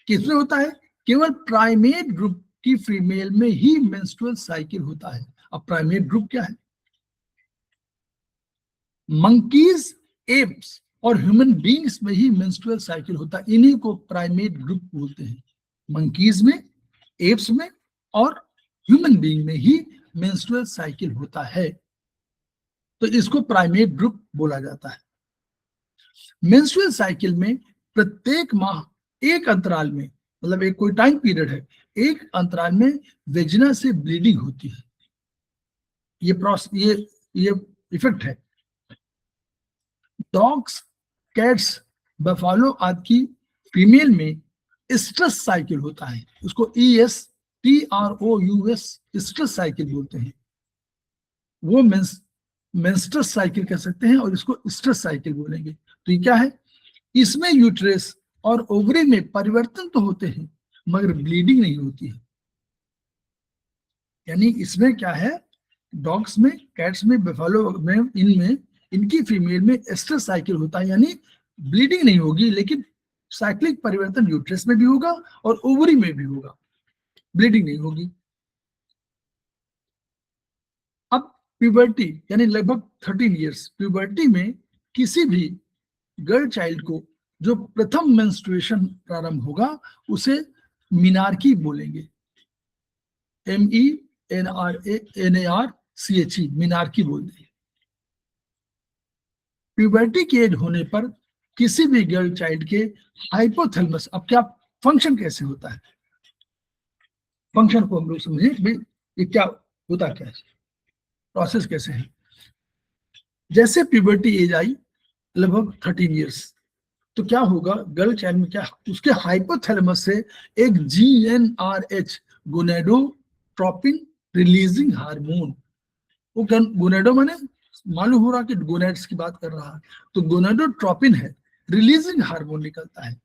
किसमें होता है? केवल प्राइमेट ग्रुप की फीमेल में ही मेंस्ट्रुअल साइकिल होता है. अब प्राइमेट ग्रुप क्या है? मंकीज, एप्स और ह्यूमन बीइंग्स में ही मेंस्ट्रुअल साइकिल होता है. इन्हीं को प्राइमेट ग्रुप बोलते हैं. मंकीज में, एप्स में और ह्यूमन बीइंग में ही मेंस्ट्रुअल साइकिल होता है, तो इसको प्राइमेट ग्रुप बोला जाता है. मेंस्ट्रुअल साइकिल में प्रत्येक माह एक अंतराल में, मतलब एक कोई टाइम पीरियड है, एक अंतराल में वेजिना से ब्लीडिंग होती है. ये प्रोसेस, ये इफेक्ट है. डॉग्स, कैट्स, बफालो आदि की फीमेल में स्ट्रेस साइकिल होता है. उसको ESTROUS स्ट्रेस साइकिल बोलते हैं. वो मेंस्ट्रुअल साइकिल कह सकते हैं और इसको स्ट्रेस साइकिल बोलेंगे. तो ये क्या है? इसमें यूट्रस और ओवरी में परिवर्तन तो होते हैं मगर ब्लीडिंग नहीं होती है. यानी इसमें क्या है? डॉग्स में, कैट्स में, बफालो में, इनकी फीमेल में स्ट्रेस साइकिल होता है, यानी ब्लीडिंग नहीं होगी लेकिन साइक्लिक परिवर्तन यूट्रस में भी होगा और ओवरी में भी होगा, ब्लीडिंग नहीं होगी. अब प्यूबर्टी यानी लगभग 13 इयर्स, प्यूबर्टी में किसी भी गर्ल चाइल्ड को जो प्रथम मेंस्ट्रुएशन प्रारंभ होगा उसे मिनार्की बोलेंगे. MENARCHE मिनार्की बोलते हैं. प्यूबर्टी के एज होने पर किसी भी गर्ल चाइल्ड के हाइपोथैलेमस, अब क्या फंक्शन कैसे होता है, फंक्शन को हम लोग समझे भाई ये क्या होता, क्या है प्रोसेस कैसे है. जैसे प्यूबर्टी एज आई लगभग 13 इयर्स, तो क्या होगा गर्ल चाइल्ड में? क्या उसके हाइपोथैलेमस से एक GnRH गोनेडोट्रोपिन रिलीजिंग हार्मोन, वो गोनेडो माने मालूम हो रहा कि गोनेड्स की बात कर रहा है, तो गोनेडोट्रोपिन है, रिलीजिंग हार्मोन निकलता है.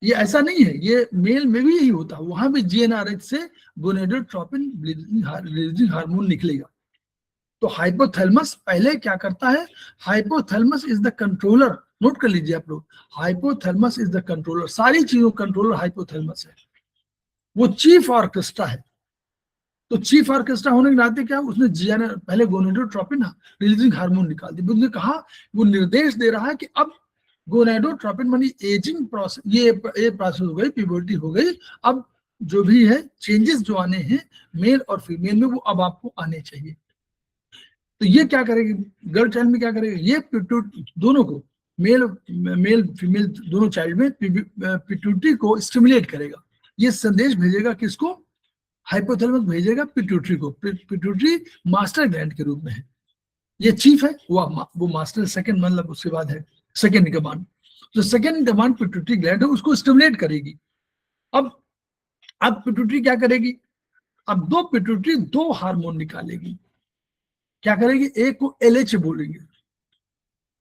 ये ऐसा नहीं है, ये मेल में भी यही होता है, वहां भी GnRH से गोनेडोट्रोपिन रिलीजिंग हार्मोन निकलेगा. तो हाइपोथैलेमस पहले क्या करता है? Hypothalamus is the controller. Note कर लीजिए आप लोग, हाइपोथैलेमस इज द कंट्रोलर. सारी चीजों का कंट्रोलर हाइपोथैलेमस है. वो चीफ ऑर्केस्ट्रा है. तो चीफ ऑर्केस्ट्रा होने के नाते क्या, उसने पहले गोनेडोट्रोपिन रिलीजिंग हार्मोन निकाल दी. उसने कहा, वो निर्देश दे रहा है कि अब गोनेडोट्रोपिन मानी एजिंग प्रोसेस, ये प्रोसेस हो गई, प्यूबर्टी हो गई, अब जो भी है चेंजेस जो आने हैं मेल और फीमेल में वो अब आपको आने चाहिए. तो ये क्या करेगी गर्ल चाइल्ड में? क्या करेगी? ये दोनों को, मेल फीमेल दोनों चाइल्ड में पिट्यूटरी को स्टिमुलेट करेगा. ये संदेश भेजेगा किसको? हाइपोथैलेमस भेजेगा पिट्यूटरी को. पिट्यूटरी मास्टर ग्लैंड के रूप में है, ये चीफ है, वो मास्टर सेकंड, मतलब उसके बाद है सेकंड इन कमांड. तो second in command pituitary gland है, उसको स्टिमुलेट करेगी. अब पिट्यूटरी क्या करेगी? अब पिट्यूटरी दो हार्मोन निकालेगी. क्या करेगी? एक को LH बोलेंगे,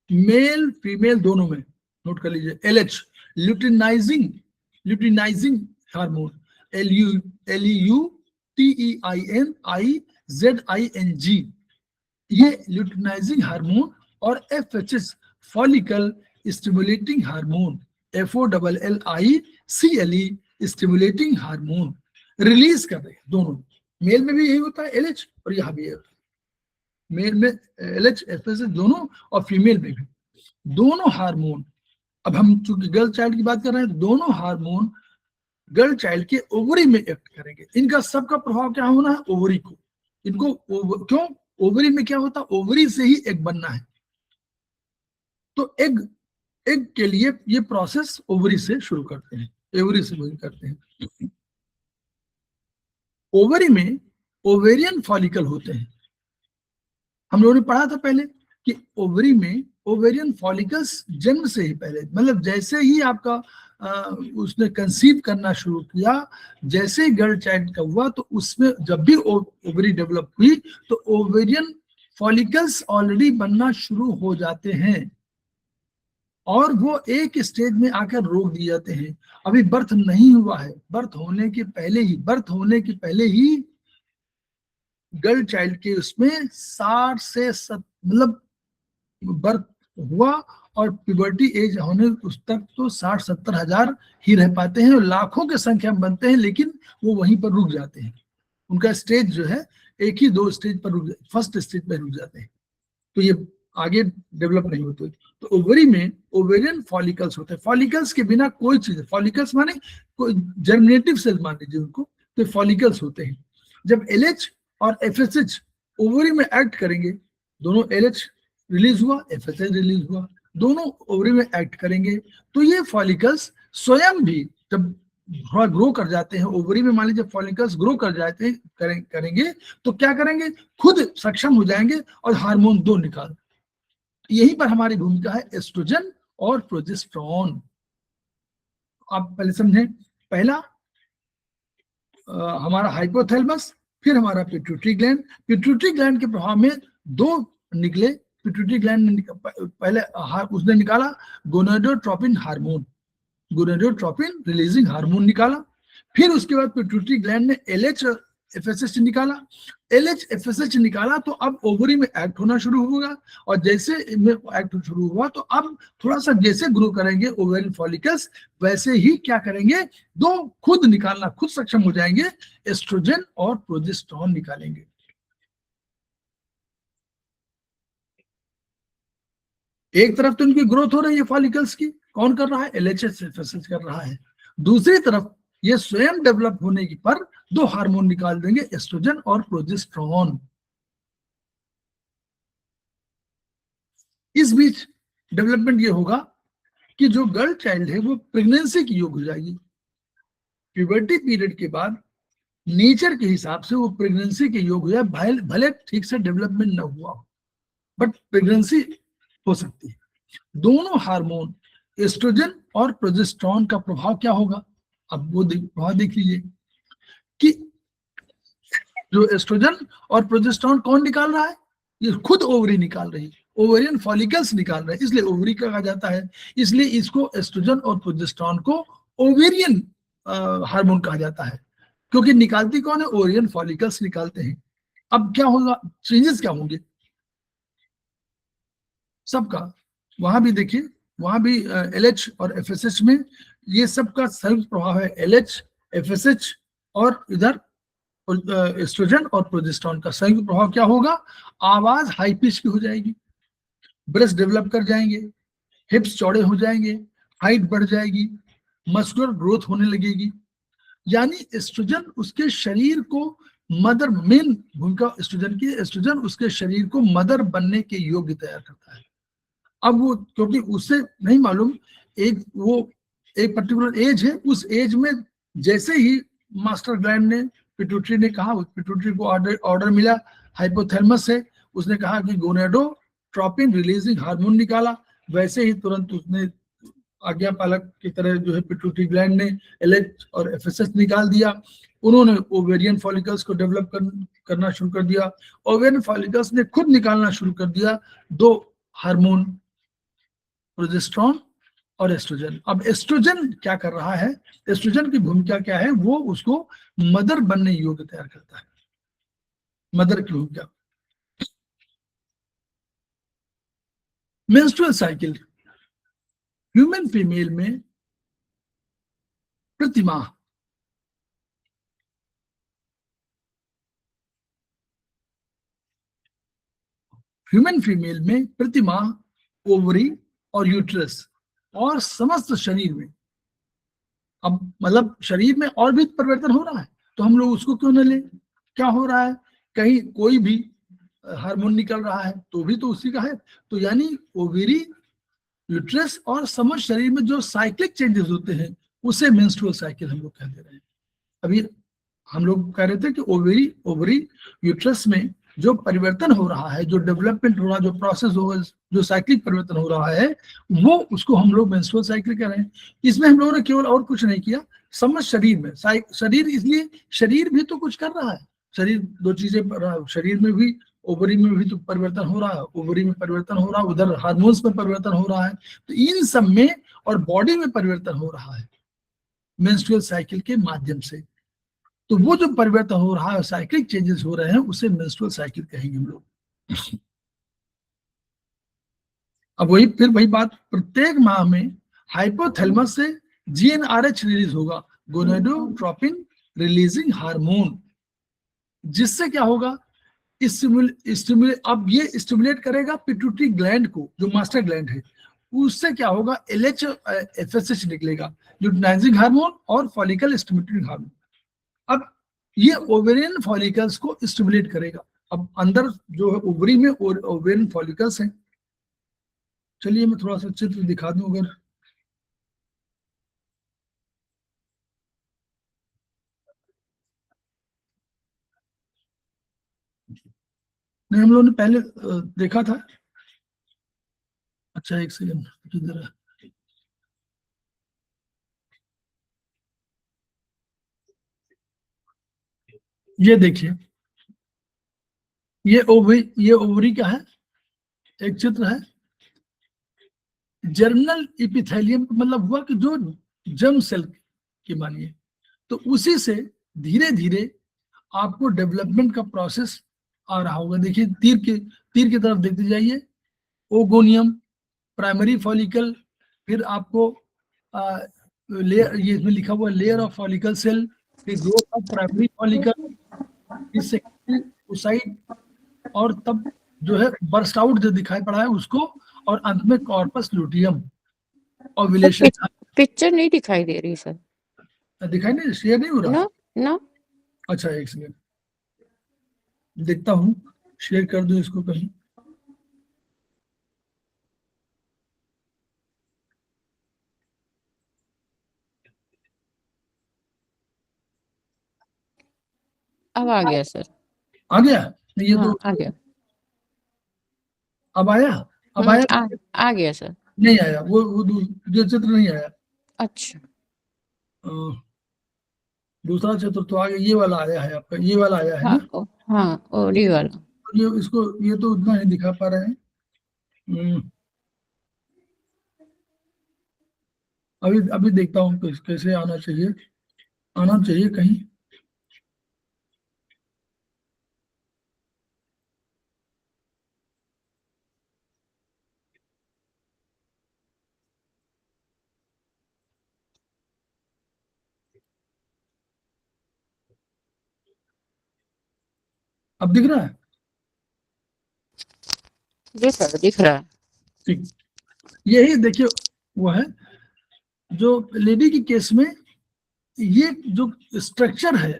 मेल फीमेल दोनों में. नोट कर लीजिए, LH ल्यूटिनाइजिंग हार्मोन, LEUTEINIZING. ये ल्यूटिनाइजिंग हार्मोन और FHS follicle stimulating hormone, FOLLICLE stimulating hormone release कर रहे हैं दोनों। मेल में भी यही होता है LH और यहाँ भी होता है, मेल में LH FSH दोनों और फीमेल में भी दोनों हार्मोन। अब हम चूंकि गर्ल चाइल्ड की बात कर रहे हैं, दोनों हार्मोन गर्ल चाइल्ड के ओवरी में एक्ट करेंगे। इनका सबका प्रभाव क्या होना है? ओवरी को। इनको क्यों? ओवरी में क्या होता है? ओवरी से ही एग बनना है, तो एग के लिए ये प्रोसेस ओवरी से शुरू करते हैं, ओवरी से वही करते हैं। ओवरी में ओवेरियन फॉलिकल होते हैं। हम लोगों ने पढ़ा था पहले कि ओवरी में ओवेरियन फॉलिकल्स जन्म से ही पहले, मतलब जैसे ही आपका उसने कंसीव करना शुरू किया, जैसे ही गर्ल चाइल्ड का हुआ, तो उसमें जब भी ओवरी डेवलप हुई तो ओवेरियन फॉलिकल्स ऑलरेडी बनना शुरू हो जाते हैं और वो एक स्टेज में आकर रोक दिए जाते हैं। अभी बर्थ नहीं हुआ है, बर्थ होने के पहले ही गर्ल चाइल्ड के उसमें 60 से मतलब बर्थ हुआ और प्यूबर्टी एज होने उस तक तो 60-70 हजार ही रह पाते हैं, और लाखों की संख्या में बनते हैं, लेकिन वो वहीं पर रुक जाते हैं। उनका स्टेज जो है एक ही 2 स्टेज पर फर्स्ट स्टेज पर रुक जाते हैं, तो ये आगे डेवलप नहीं होते। तो ओवरी में ओवेरियन फॉलिकल्स होते हैं। फॉलिकल्स के बिना कोई चीज, फॉलिकल्स माने कोई जर्मिनेटिव सेल मान लीजिए उनको, तो फॉलिकल्स होते हैं। जब LH और FSH ओवरी में एक्ट करेंगे, दोनों LH रिलीज हुआ, FSH रिलीज हुआ, दोनों ओवरी में एक्ट करेंगे, तो ये फॉलिकल्स स्वयं भी जब थोड़ा ग्रो कर जाते हैं, ओवरी में मान लीजिए फॉलिकल्स ग्रो कर जाते हैं करेंगे, तो क्या करेंगे? खुद सक्षम हो जाएंगे और हार्मोन 2 निकाल। यहीं पर हमारी भूमिका है एस्ट्रोजन और प्रोजेस्टेरोन। आप पहले समझें, पहला हमारा हाइपोथैलेमस, फिर हमारा पिट्यूटरी ग्लैंड। पिट्यूटरी ग्लैंड के प्रभाव में 2 निकले। पिट्यूटरी ग्लैंड ने पहले उसने निकाला gonadotropin hormone, gonadotropin releasing hormone निकाला। फिर उसके बाद पिट्यूटरी ग्लैंड ने LH FSH निकाला। LH FSH निकाला तो अब ओवरी में एक्ट होना शुरू होगा, और जैसे में एक्ट शुरू हुआ तो अब थोड़ा सा जैसे ग्रो करेंगे ओवेरियन फॉलिकल्स, वैसे ही क्या करेंगे? 2 खुद निकालना, खुद सक्षम हो जाएंगे, एस्ट्रोजन और प्रोजेस्टेरोन निकालेंगे। एक तरफ तो इनकी ग्रोथ हो रही है फॉलिकल्स की, कौन कर रहा है? LH FSH कर रहा है। दूसरी तरफ ये स्वयं डेवलप होने की पर 2 हार्मोन निकाल देंगे, एस्ट्रोजन और प्रोजेस्टेरोन। इस बीच डेवलपमेंट ये होगा कि जो गर्ल चाइल्ड है वो प्रेगनेंसी की योग हो जाएगी। प्यूबर्टी पीरियड के बाद नेचर के हिसाब से वो प्रेगनेंसी के योग हो जाए, भले ठीक से डेवलपमेंट न हुआ हो, बट प्रेगनेंसी हो सकती है। दोनों हार्मोन एस्ट्रोजन और प्रोजेस्टेरोन का प्रभाव क्या होगा? अब वो प्रभाव देख लीजिए कि जो एस्ट्रोजन और प्रोजेस्टेरोन कौन निकाल रहा है? ये खुद ओवरी निकाल रही है, ओवेरियन फॉलिकल्स निकाल रहे हैं, इसलिए ओवरी कहा जाता है। इसलिए इसको एस्ट्रोजन और प्रोजेस्टेरोन को ओवेरियन हार्मोन कहा जाता है, क्योंकि निकालती कौन है? ओवेरियन फॉलिकल्स निकालते हैं। अब क्या होगा? चेंजेस क्या होंगे सबका? वहां भी देखिए, वहां भी LH और FSH में ये सबका संयुक्त प्रभाव है। LH FSH और इधर एस्ट्रोजन और प्रोजेस्टेरोन का संयुक्त प्रभाव क्या होगा? आवाज हाई पिच की हो जाएगी, ब्रेस्ट डेवलप कर जाएंगे, हिप्स चौड़े हो जाएंगे, हाइट बढ़ जाएगी, मस्कुलर ग्रोथ होने लगेगी। यानी एस्ट्रोजन उसके शरीर को मदर, मेन भूमिका एस्ट्रोजन की, एस्ट्रोजन उसके शरीर को मदर बनने के योग्य तैयार करता है। अब वो क्योंकि उससे नहीं मालूम, एक पर्टिकुलर एज है, उस एज में जैसे ही मास्टर ग्लैंड ने, पिट्यूटरी ने कहा, पिट्यूटरी को ऑर्डर मिला हाइपोथैलेमस से, उसने कहा कि गोनाडोट्रोपिन रिलीजिंग हार्मोन निकाला, वैसे ही तुरंत उसने आज्ञा पालक की तरह जो है पिट्यूटरी ग्लैंड ने LH और FSH निकाल दिया। उन्होंने ओवेरियन फॉलिकल्स को डेवलप करना शुरू कर दिया। ओवेरियन फॉलिकल्स ने खुद निकालना शुरू कर दिया 2 हार्मोन, प्रोजेस्टेरोन और एस्ट्रोजन। अब एस्ट्रोजन क्या कर रहा है? एस्ट्रोजन की भूमिका क्या है? वो उसको मदर बनने योग्य तैयार करता है, मदर की भूमिका। मेंस्ट्रुअल साइकिल ह्यूमन फीमेल में प्रति माह ह्यूमन फीमेल में प्रति माह ओवरी और यूट्रस और समस्त शरीर में, अब मतलब शरीर में और भी परिवर्तन हो रहा है तो हम लोग उसको क्यों न लें? क्या हो रहा है? कहीं कोई भी हार्मोन निकल रहा है तो भी तो उसी का है। तो यानी ओवरी, यूट्रस और समस्त शरीर में जो साइक्लिक चेंजेस होते हैं उसे मेंस्ट्रुअल साइकिल हम लोग कह दे रहे हैं। अभी हम लोग कह रहे थे कि ओवरी यूट्रस में जो परिवर्तन हो रहा है, जो डेवलपमेंट हो रहा है, जो प्रोसेस हो, जो साइक्लिक परिवर्तन हो रहा है, वो उसको हम लोग मेंस्ट्रुअल साइकिल कह रहे हैं। इसमें हम लोगों ने केवल और कुछ नहीं किया, समस्त शरीर में शरीर, इसलिए शरीर भी तो कुछ कर रहा है। शरीर दो चीजें, शरीर में भी, ओवरी में भी तो परिवर्तन हो रहा है, ओवरी में परिवर्तन हो रहा है, उधर हार्मोन्स में परिवर्तन हो रहा है, तो इन सब में और बॉडी में परिवर्तन हो रहा है मेंस्ट्रुअल साइकिल के माध्यम से। तो वो जो परिवर्तन हो रहा है, साइक्लिक चेंजेस हो रहे हैं, उसे मेंस्ट्रुअल साइकिल कहेंगे हम लोग। अब वही बात, प्रत्येक माह में हाइपोथैलेमस से जीएनआरएच रिलीज होगा, गोनाडोट्रोपिन रिलीजिंग हार्मोन, जिससे क्या होगा, अब ये स्टिमुलेट करेगा पिट्यूटरी ग्लैंड को, जो मास्टर ग्लैंड है, उससे क्या होगा, एलएचएफएसएच निकलेगा, ल्यूटिनाइजिंग हार्मोन और फॉलिकल स्टिमुलेटिंग हार्मोन। अब ये ओवेरियन फॉलिकल्स को स्टिमुलेट करेगा। अब अंदर जो है ओवरी में ओवेरियन फॉलिकल्स हैं। चलिए मैं थोड़ा सा चित्र दिखा दूं। अगर नहीं, हम लोगों ने पहले देखा था। अच्छा एक सेकंड, किधर है? ये देखिए, ये ओवरी का है, एक चित्र है। जर्मिनल इपिथेलियम मतलब हुआ कि जो जर्म सेल की मानिए, तो उसी से धीरे धीरे आपको डेवलपमेंट का प्रोसेस आ रहा होगा। देखिए तीर की तरफ देखते जाइए, ओगोनियम, प्राइमरी फॉलिकल, फिर आपको लेयर, ये इसमें लिखा हुआ लेयर ऑफ फॉलिकल सेल, फिर ग्रोथ ऑफ प्राइमरी फॉलिकल, फिर सेकेंडरी ओसाइट, और तब जो है बर्स्ट आउट जो दिखाई पड़ा है उसको, और अंत में कॉर्पस लुटियम, ओव्यूलेशन। पिक्चर नहीं दिखाई दे रही सर। दिखाई नहीं, शेयर नहीं हो रहा ना। अच्छा एक सेकंड देखता हूँ, शेयर कर दूं इसको कहीं। अब आ गया सर। आ गया? ये हाँ, तो आ गया। अब आया? अब आया? आ गया सर। नहीं आया, वो जो चित्र नहीं आया। अच्छा, दूसरा चित्र तो आ गया, ये वाला आया है आपका, ये वाला आया है ना? हाँ ओडी वाला। ये तो उतना ही दिखा पा रहे हैं। अभी देखता हूँ कैसे आना चाहिए कहीं। अब दिख रहा है? जी सर दिख रहा है। ठीक, यही देखिए वो है जो लेडी की केस में, ये जो स्ट्रक्चर है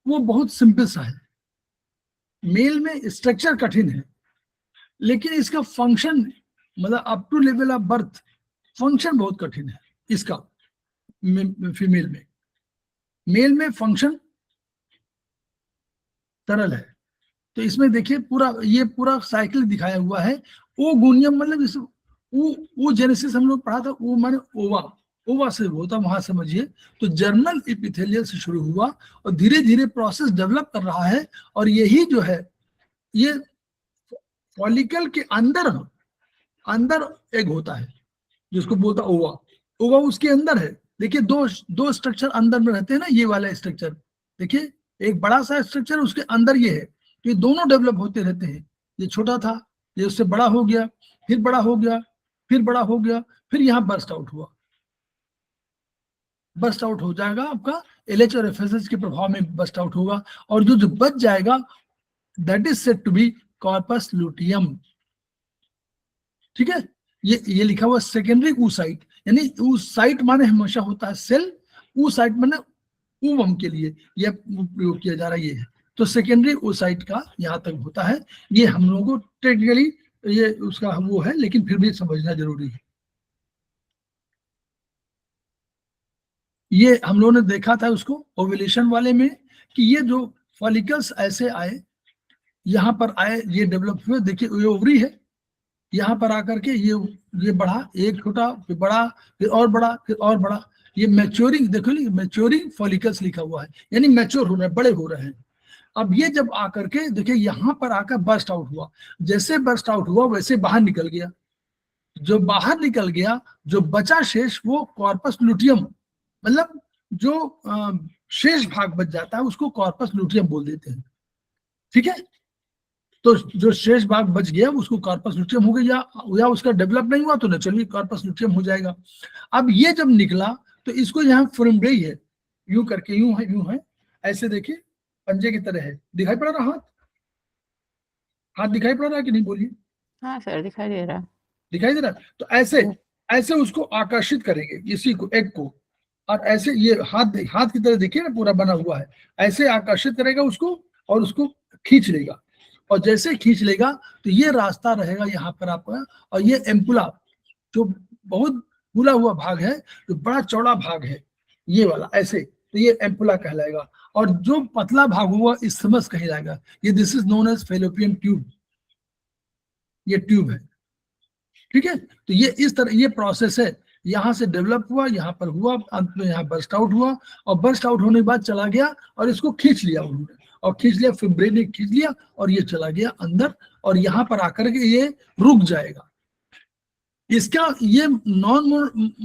वो बहुत सिंपल सा है। मेल में स्ट्रक्चर कठिन है, लेकिन इसका फंक्शन, मतलब up to level of birth function बहुत कठिन है इसका। फीमेल में, मेल में फंक्शन सरल है। तो इसमें देखिए ये पूरा साइकिल दिखाया हुआ है। ओगोनियम मतलब इस वो जेनेसिस हम लोग पढ़ा था, वो माने ओवा से होता, वहां समझिए। तो जर्नल एपिथेलियल से शुरू हुआ और धीरे धीरे प्रोसेस डेवलप कर रहा है, और यही जो है ये फॉलिकल के अंदर एग होता है, जिसको बोलता ओवा उसके अंदर है। देखिए दो स्ट्रक्चर अंदर में रहते हैं ना, ये वाला स्ट्रक्चर देखिए, एक बड़ा सा स्ट्रक्चर उसके अंदर ये है, तो ये दोनों डेवलप होते रहते हैं। ये छोटा था, ये उससे बड़ा हो गया, फिर बड़ा हो गया, फिर बड़ा हो गया, फिर यहाँ बर्स्ट आउट हुआ, बस्ट आउट हो जाएगा आपका, एलएच और एफएसएच के प्रभाव में बस्ट आउट होगा, और जो बच जाएगा that is said to be corpus luteum. ठीक है, ये लिखा हुआ सेकेंडरी oocyte, यानी oocyte माने हमेशा होता है सेल, oocyte माने ओवम के लिए यह प्रयोग किया जा रहा है, ये है। तो सेकेंडरी oocyte का यहाँ तक होता है, ये हम लोगों को टेक्निकली ये उसका वो है, लेकिन फिर भी समझना जरूरी है। ये हम लोगों ने देखा था उसको ओव्यूलेशन वाले में कि ये जो फॉलिकल्स ऐसे आए, यहाँ पर आए, ये डेवलप हुए, देखिए ये ओवरी है, यहाँ पर आकर के ये बढ़ा, एक छोटा फिर बड़ा, फिर और बड़ा, फिर और बड़ा, ये मैच्योरिंग, देखो मैच्योरिंग फॉलिकल्स लिखा हुआ है, यानी मैच्योर हो रहे हैं, बड़े हो रहे हैं। अब ये जब आकर के देखिए यहाँ पर आकर बर्स्ट आउट हुआ, जैसे बर्स्ट आउट हुआ वैसे बाहर निकल गया, जो बाहर निकल गया, जो बचा शेष वो कॉर्पस लुटियम, मतलब जो शेष भाग बच जाता है उसको कॉर्पस लुटियम बोल देते हैं। ठीक है, तो जो शेष भाग बच गया उसको कॉर्पस लुटियम हो गया, या उसका डेवलप नहीं हुआ तो नेचुरली कॉर्पस लुटियम हो जाएगा। अब ये जब निकला तो इसको यहाँ फ्रेमब्रेई है, यूं करके, यूं है, ऐसे देखिए पंजे की तरह है, दिखाई पड़ रहा हाथ, हाथ दिखाई पड़ रहा है कि नहीं, बोलिए। हाँ सर, दिखाई दे रहा है। दिखाई दे रहा है, तो ऐसे ऐसे उसको आकर्षित करेंगे, इसी को, एग को, और ऐसे ये हाथ की तरह देखिए ना पूरा बना हुआ है, ऐसे आकर्षित करेगा उसको और उसको खींच लेगा, और जैसे खींच लेगा तो ये रास्ता रहेगा यहाँ पर आपका, और ये एम्पुला जो बहुत फूला हुआ भाग है, जो बड़ा चौड़ा भाग है ये वाला, ऐसे, तो ये एम्पुला कहलाएगा, और जो पतला भाग हुआ इस्थमस कहलाएगा। ये this is known as fallopian tube, ये ट्यूब है। ठीक है, तो ये इस तरह ये प्रोसेस है, यहाँ से डेवलप हुआ, यहाँ पर हुआ, अंत में यहाँ बर्स्ट आउट हुआ, और बर्स्ट आउट होने के बाद चला गया और इसको खींच लिया उन्होंने, और खींच लिया, फिब्रे ने खींच लिया और ये चला गया अंदर, और यहाँ पर आकर के ये रुक जाएगा। इसका ये नॉन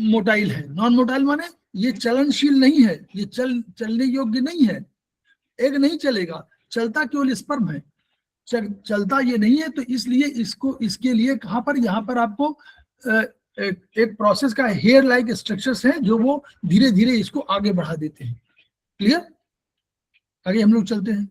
मोटाइल है, नॉन मोटाइल माने ये चलनशील नहीं है, ये चलने योग्य नहीं है, एग नहीं चलेगा, चलता केवल स्पर्म है, चलता ये नहीं है। तो इसलिए इसको, इसके लिए कहां पर, यहाँ पर आपको एक प्रोसेस का हेयर लाइक स्ट्रक्चर्स है जो वो धीरे धीरे इसको आगे बढ़ा देते हैं। क्लियर, आगे हम लोग चलते हैं।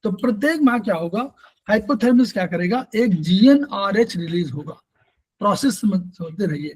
तो प्रत्येक माह क्या होगा, हाइपोथैलेमस क्या करेगा, एक जीएनआरएच रिलीज होगा, प्रोसेस समझते रहिए।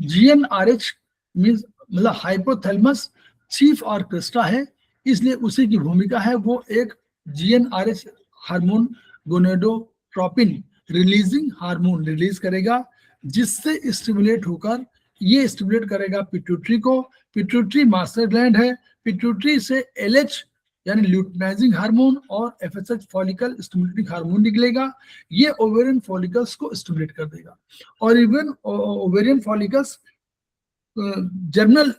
जीएनआरएच मींस मतलब हाइपोथैलेमस चीफ ऑर्केस्ट्रा है, इसलिए उसी की भूमिका है, वो एक GnRH hormone gonadotropin releasing hormone release करेगा, जिससे स्टिमुलेट होकर ये स्टिमुलेट करेगा पिट्यूटरी को। पिट्यूटरी मास्टर ग्लैंड है, पिट्यूटरी से एलएच यानी ल्यूटिनाइजिंग हार्मोन और एफएसएच फॉलिकल स्टिमुलेटिंग हार्मोन निकलेगा, ये ओवेरियन फॉलिकल्स को स्टिमुलेट कर देगा। और even ovarian follicles germinal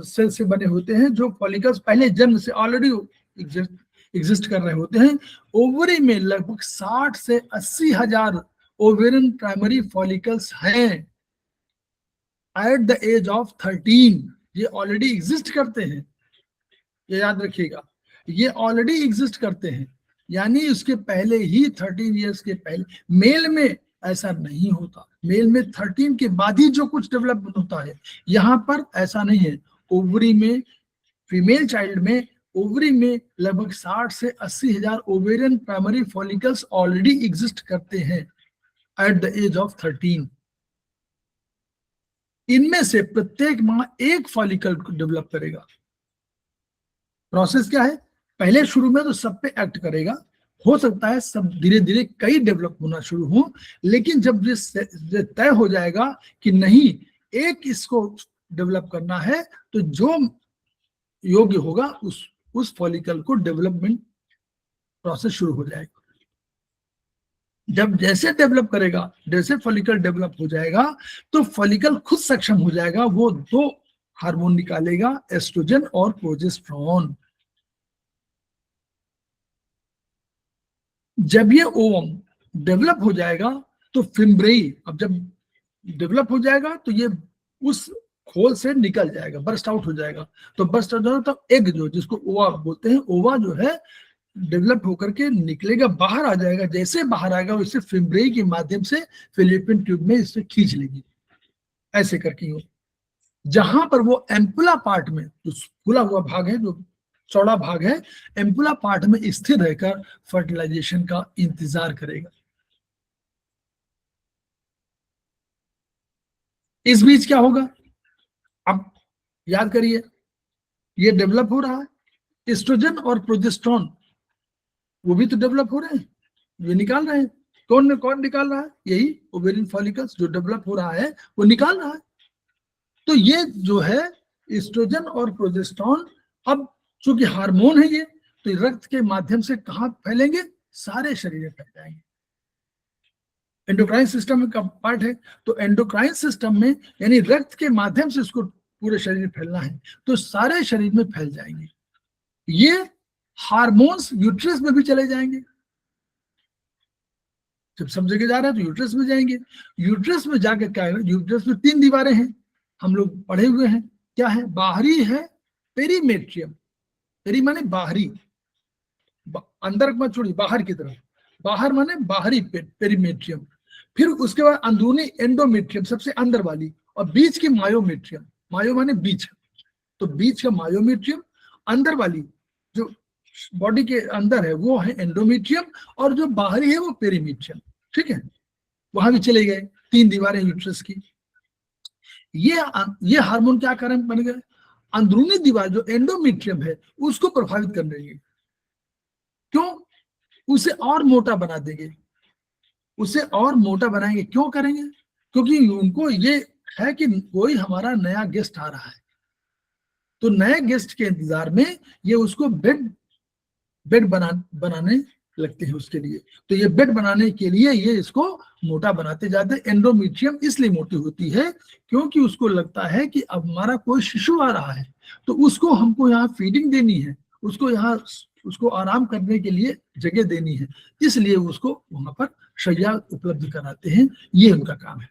cell से बने होते हैं, जो फॉलिकल्स पहले जन्म से ऑलरेडी एग्जिस्ट कर रहे होते हैं। ओवरी में लगभग 60 से 80 हजार ओवेरियन प्राइमरी फॉलिकल्स हैं एट द एज ऑफ 13, ये ऑलरेडी एग्जिस्ट करते हैं, ये याद रखिएगा, ये ऑलरेडी एग्जिस्ट करते हैं, यानी उसके पहले ही 13 इयर्स के पहले। मेल में ऐसा नहीं होता, मेल में 13 के बाद ही जो कुछ डेवलपमेंट होता है, यहाँ पर ऐसा नहीं है। ओवरी में, फीमेल चाइल्ड में, ओवरी में लगभग 60 से 80 हजार ovarian primary follicles already exist करते हैं एट द एज ऑफ 13। इनमें से प्रत्येक माह एक फॉलिकल को डेवलप करेगा। प्रोसेस क्या है, पहले शुरू में तो सब पे एक्ट करेगा, हो सकता है सब धीरे धीरे कई डेवलप होना शुरू हो, लेकिन जब ये तय हो जाएगा कि नहीं एक इसको डेवलप करना है, तो जो योग्य होगा उस फॉलिकल को डेवलपमेंट प्रोसेस शुरू हो जाएगा। जब जैसे डेवलप करेगा, जैसे फॉलिकल डेवलप हो जाएगा, तो फॉलिकल खुद सक्षम हो जाएगा, वो दो हार्मोन निकालेगा, एस्ट्रोजन और प्रोजेस्टेरोन। जब ये ओवम डेवलप हो जाएगा तो फिम्ब्रेई, अब जब डेवलप हो जाएगा तो ये उस खोल से निकल जाएगा, बर्स्ट आउट हो जाएगा। तो बर्स्ट आउट हो तो एग जो, जिसको ओवा बोलते हैं, ओवा जो है डेवलप होकर के निकलेगा, बाहर आ जाएगा। जैसे बाहर आएगा वैसे फिम्ब्रेई के माध्यम से फिलिपिन ट्यूब में इससे खींच लेगी, ऐसे करके हो। जहां पर वो एम्पुला पार्ट में, जो फूला हुआ भाग है, जो चौड़ा भाग है, एम्पुला पार्ट में स्थिर रहकर फर्टिलाइजेशन का इंतजार करेगा। इस बीच क्या होगा, अब याद करिए, ये डेवलप हो रहा है, एस्ट्रोजन और प्रोजेस्टेरोन वो भी तो डेवलप हो रहे हैं, ये निकाल रहे हैं। कौन निकाल रहा है, यही ओवेरियन फॉलिकल्स जो डेवलप हो रहा है वो निकाल रहा है। तो ये जो है एस्ट्रोजन और प्रोजेस्टेरोन, अब चूंकि हार्मोन है ये, तो रक्त के माध्यम से कहां फैलेंगे, सारे शरीर में फैल जाएंगे। एंडोक्राइन सिस्टम का पार्ट है, तो एंडोक्राइन सिस्टम में यानी रक्त के माध्यम से इसको पूरे शरीर में फैलना है, तो सारे शरीर में फैल जाएंगे। ये हार्मोन्स यूट्रस में भी चले जाएंगे। जब सब जगह जा रहे हैं तो यूट्रस में जाएंगे। यूट्रस में जाकर क्या है, यूट्रस में 3 दीवारें हैं, हम लोग पढ़े हुए हैं, क्या है, बाहरी है पेरीमेट्रियम, पेरी माने बाहरी, अंदर मत छोड़िए, बाहर की तरफ, बाहर माने बाहरी पेरीमेट्रियम, फिर उसके बाद अंदरूनी एंडोमेट्रियम सबसे अंदर वाली, और बीच की मायोमेट्रियम, मायो माने बीच, तो बीच का मायोमेट्रियम, अंदर वाली जो बॉडी के अंदर है वो है एंडोमेट्रियम, और जो बाहरी है वो पेरीमेट्रियम। ठीक है, वहां भी चले गए 3 दीवारें यूट्रस की। ये हार्मोन क्या कारण बन गए, अंदरूनी दीवार जो एंडोमेट्रियम है उसको प्रभावित कर देंगे। क्यों, उसे और मोटा बना देंगे, उसे और मोटा बनाएंगे। क्यों करेंगे, क्योंकि उनको ये है कि कोई हमारा नया गेस्ट आ रहा है, तो नए गेस्ट के इंतजार में ये उसको बेड बनाने लगते हैं उसके लिए। तो ये बेड बनाने के लिए ये इसको मोटा बनाते जाते हैं। एंडोमेट्रियम इसलिए मोटी होती है क्योंकि उसको लगता है कि अब हमारा कोई शिशु आ रहा है, तो उसको हमको यहाँ फीडिंग देनी है, उसको यहाँ उसको आराम करने के लिए जगह देनी है, इसलिए उसको वहां पर शैया उपलब्ध कराते हैं। ये उनका काम है।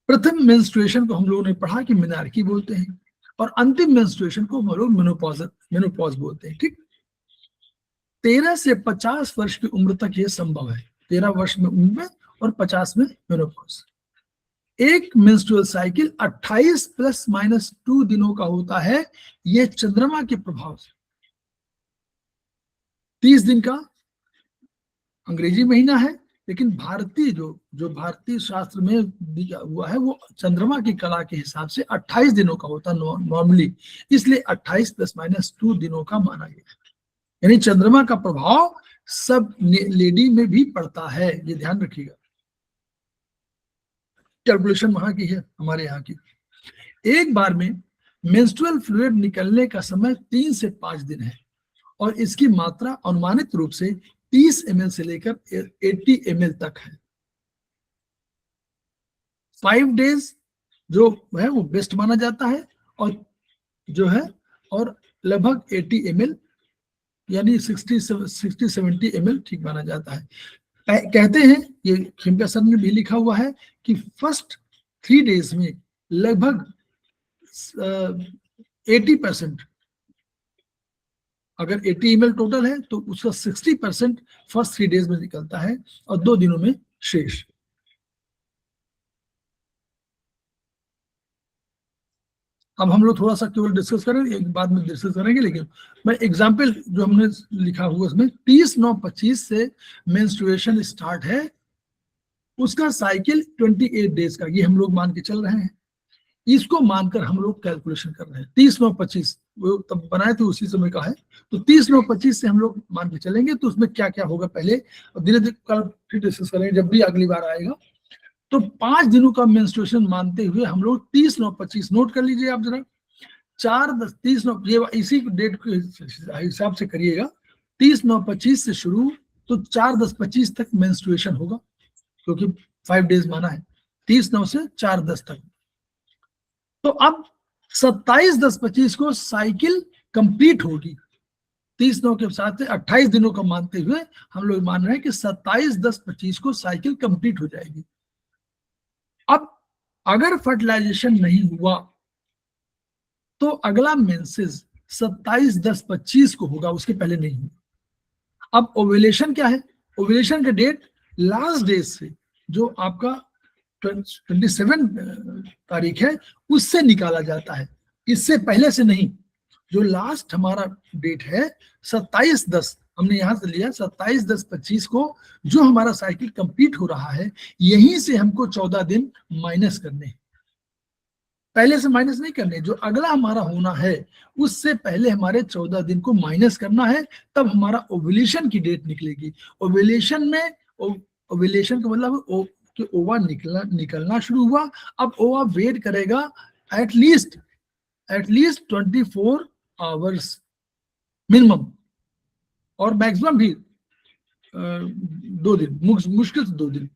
प्रथम मेंस्ट्रुएशन को हम लोगों ने पढ़ा कि मेनार्की बोलते हैं, और अंतिम मेंस्ट्रुएशन को हम लोग मेनोपॉज बोलते हैं। ठीक, 13 से 50 वर्ष की उम्र तक यह संभव है, 13 वर्ष में उम्र में और 50 में मेनोपॉज। एक मेंस्ट्रुअल साइकिल 28 ± 2 दिनों का होता है। यह चंद्रमा के प्रभाव से 30 दिन का अंग्रेजी महीना है, लेकिन भारतीय जो भारतीय शास्त्र में दिया हुआ है वो चंद्रमा की कला के हिसाब से 28 दिनों का होता है नॉर्मली, इसलिए 28 ± 2 दिनों का माना गया है। यानी चंद्रमा का प्रभाव सब लेडी में भी पड़ता है, ये ध्यान रखिएगा। कैलकुलेशन वहां की है, हमारे यहाँ की। एक बार में मेंस्ट्रुअल फ्लूइड निकलने का समय 3 से 5 दिन है, और इसकी मात्रा अनुमानित रूप से 30 ml से लेकर 80 ml तक है। 5 डेज जो है वो बेस्ट माना जाता है, और जो है और लगभग 80 ml यानी 60-70 ml ठीक माना जाता है। कहते हैं, ये खिमका सर ने भी लिखा हुआ है कि फर्स्ट 3 डेज में लगभग 80%, अगर 80 ml टोटल है तो उसका 60% फर्स्ट 3 डेज में निकलता है और 2 दिनों में शेष। अब हम लोग थोड़ा सा केवल डिस्कस करेंगे, एक बाद में डिस्कस करेंगे, लेकिन मैं एग्जाम्पल जो हमने लिखा हुआ उसमें 30/9/25 से मेंस्ट्रुएशन स्टार्ट है, उसका साइकिल 28 डेज का, ये हम लोग मान के चल रहे हैं। इसको मानकर हम लोग कैलकुलेशन कर रहे हैं। 30/9/25 वो तब बनाए थे उसी समय का है, तो 30/9/25 से हम लोग मान के चलेंगे। तो उसमें क्या क्या होगा पहले, और धीरे धीरे कल फिर डिस्कस करेंगे जब भी अगली बार आएगा। तो 5 दिनों का मेंस्ट्रुएशन मानते हुए हम लोग 30/9/25 नोट कर लीजिए आप जरा। 4-10-30 ये इसी डेट के हिसाब से करिएगा। 30/9/25 से शुरू तो 4-10-25 तक मेंस्ट्रुएशन होगा, क्योंकि 5 डेज माना है, 30-9 से 4-10 तक। तो अब 27-10-25 को साइकिल कंप्लीट होगी। 30-9 के साथ 28 दिनों का मानते हुए हम लोग मान रहे हैं कि 27-10-25 को साइकिल कंप्लीट हो जाएगी। अब अगर फर्टिलाइजेशन नहीं हुआ तो अगला मेंसेस 27-10-25 को होगा, उसके पहले नहीं होगा। अब ओव्यूलेशन क्या है? ओव्यूलेशन का डेट लास्ट डेज से, जो आपका 27 तारीख है, उससे निकाला जाता है, इससे पहले से नहीं। जो लास्ट हमारा डेट है 27-10, हमने यहां से लिया 27-10-25 को, जो हमारा साइकिल कंप्लीट हो रहा है, यहीं से हमको 14 दिन माइनस करने हैं, पहले से माइनस नहीं करने। जो अगला हमारा होना है उससे पहले हमारे 14 दिन को माइनस करना है, तब हमारा ओव्यूलेशन की डेट निकलेगी। ओव्यूलेशन में ओव्यूलेशन का मतलब कि ओवा निकलना शुरू हुआ। अब ओवा वेट करेगा एटलीस्ट 24 आवर्स मिनिमम, और मैक्सिमम भी 2 दिन, मुश्किल से 2 दिन।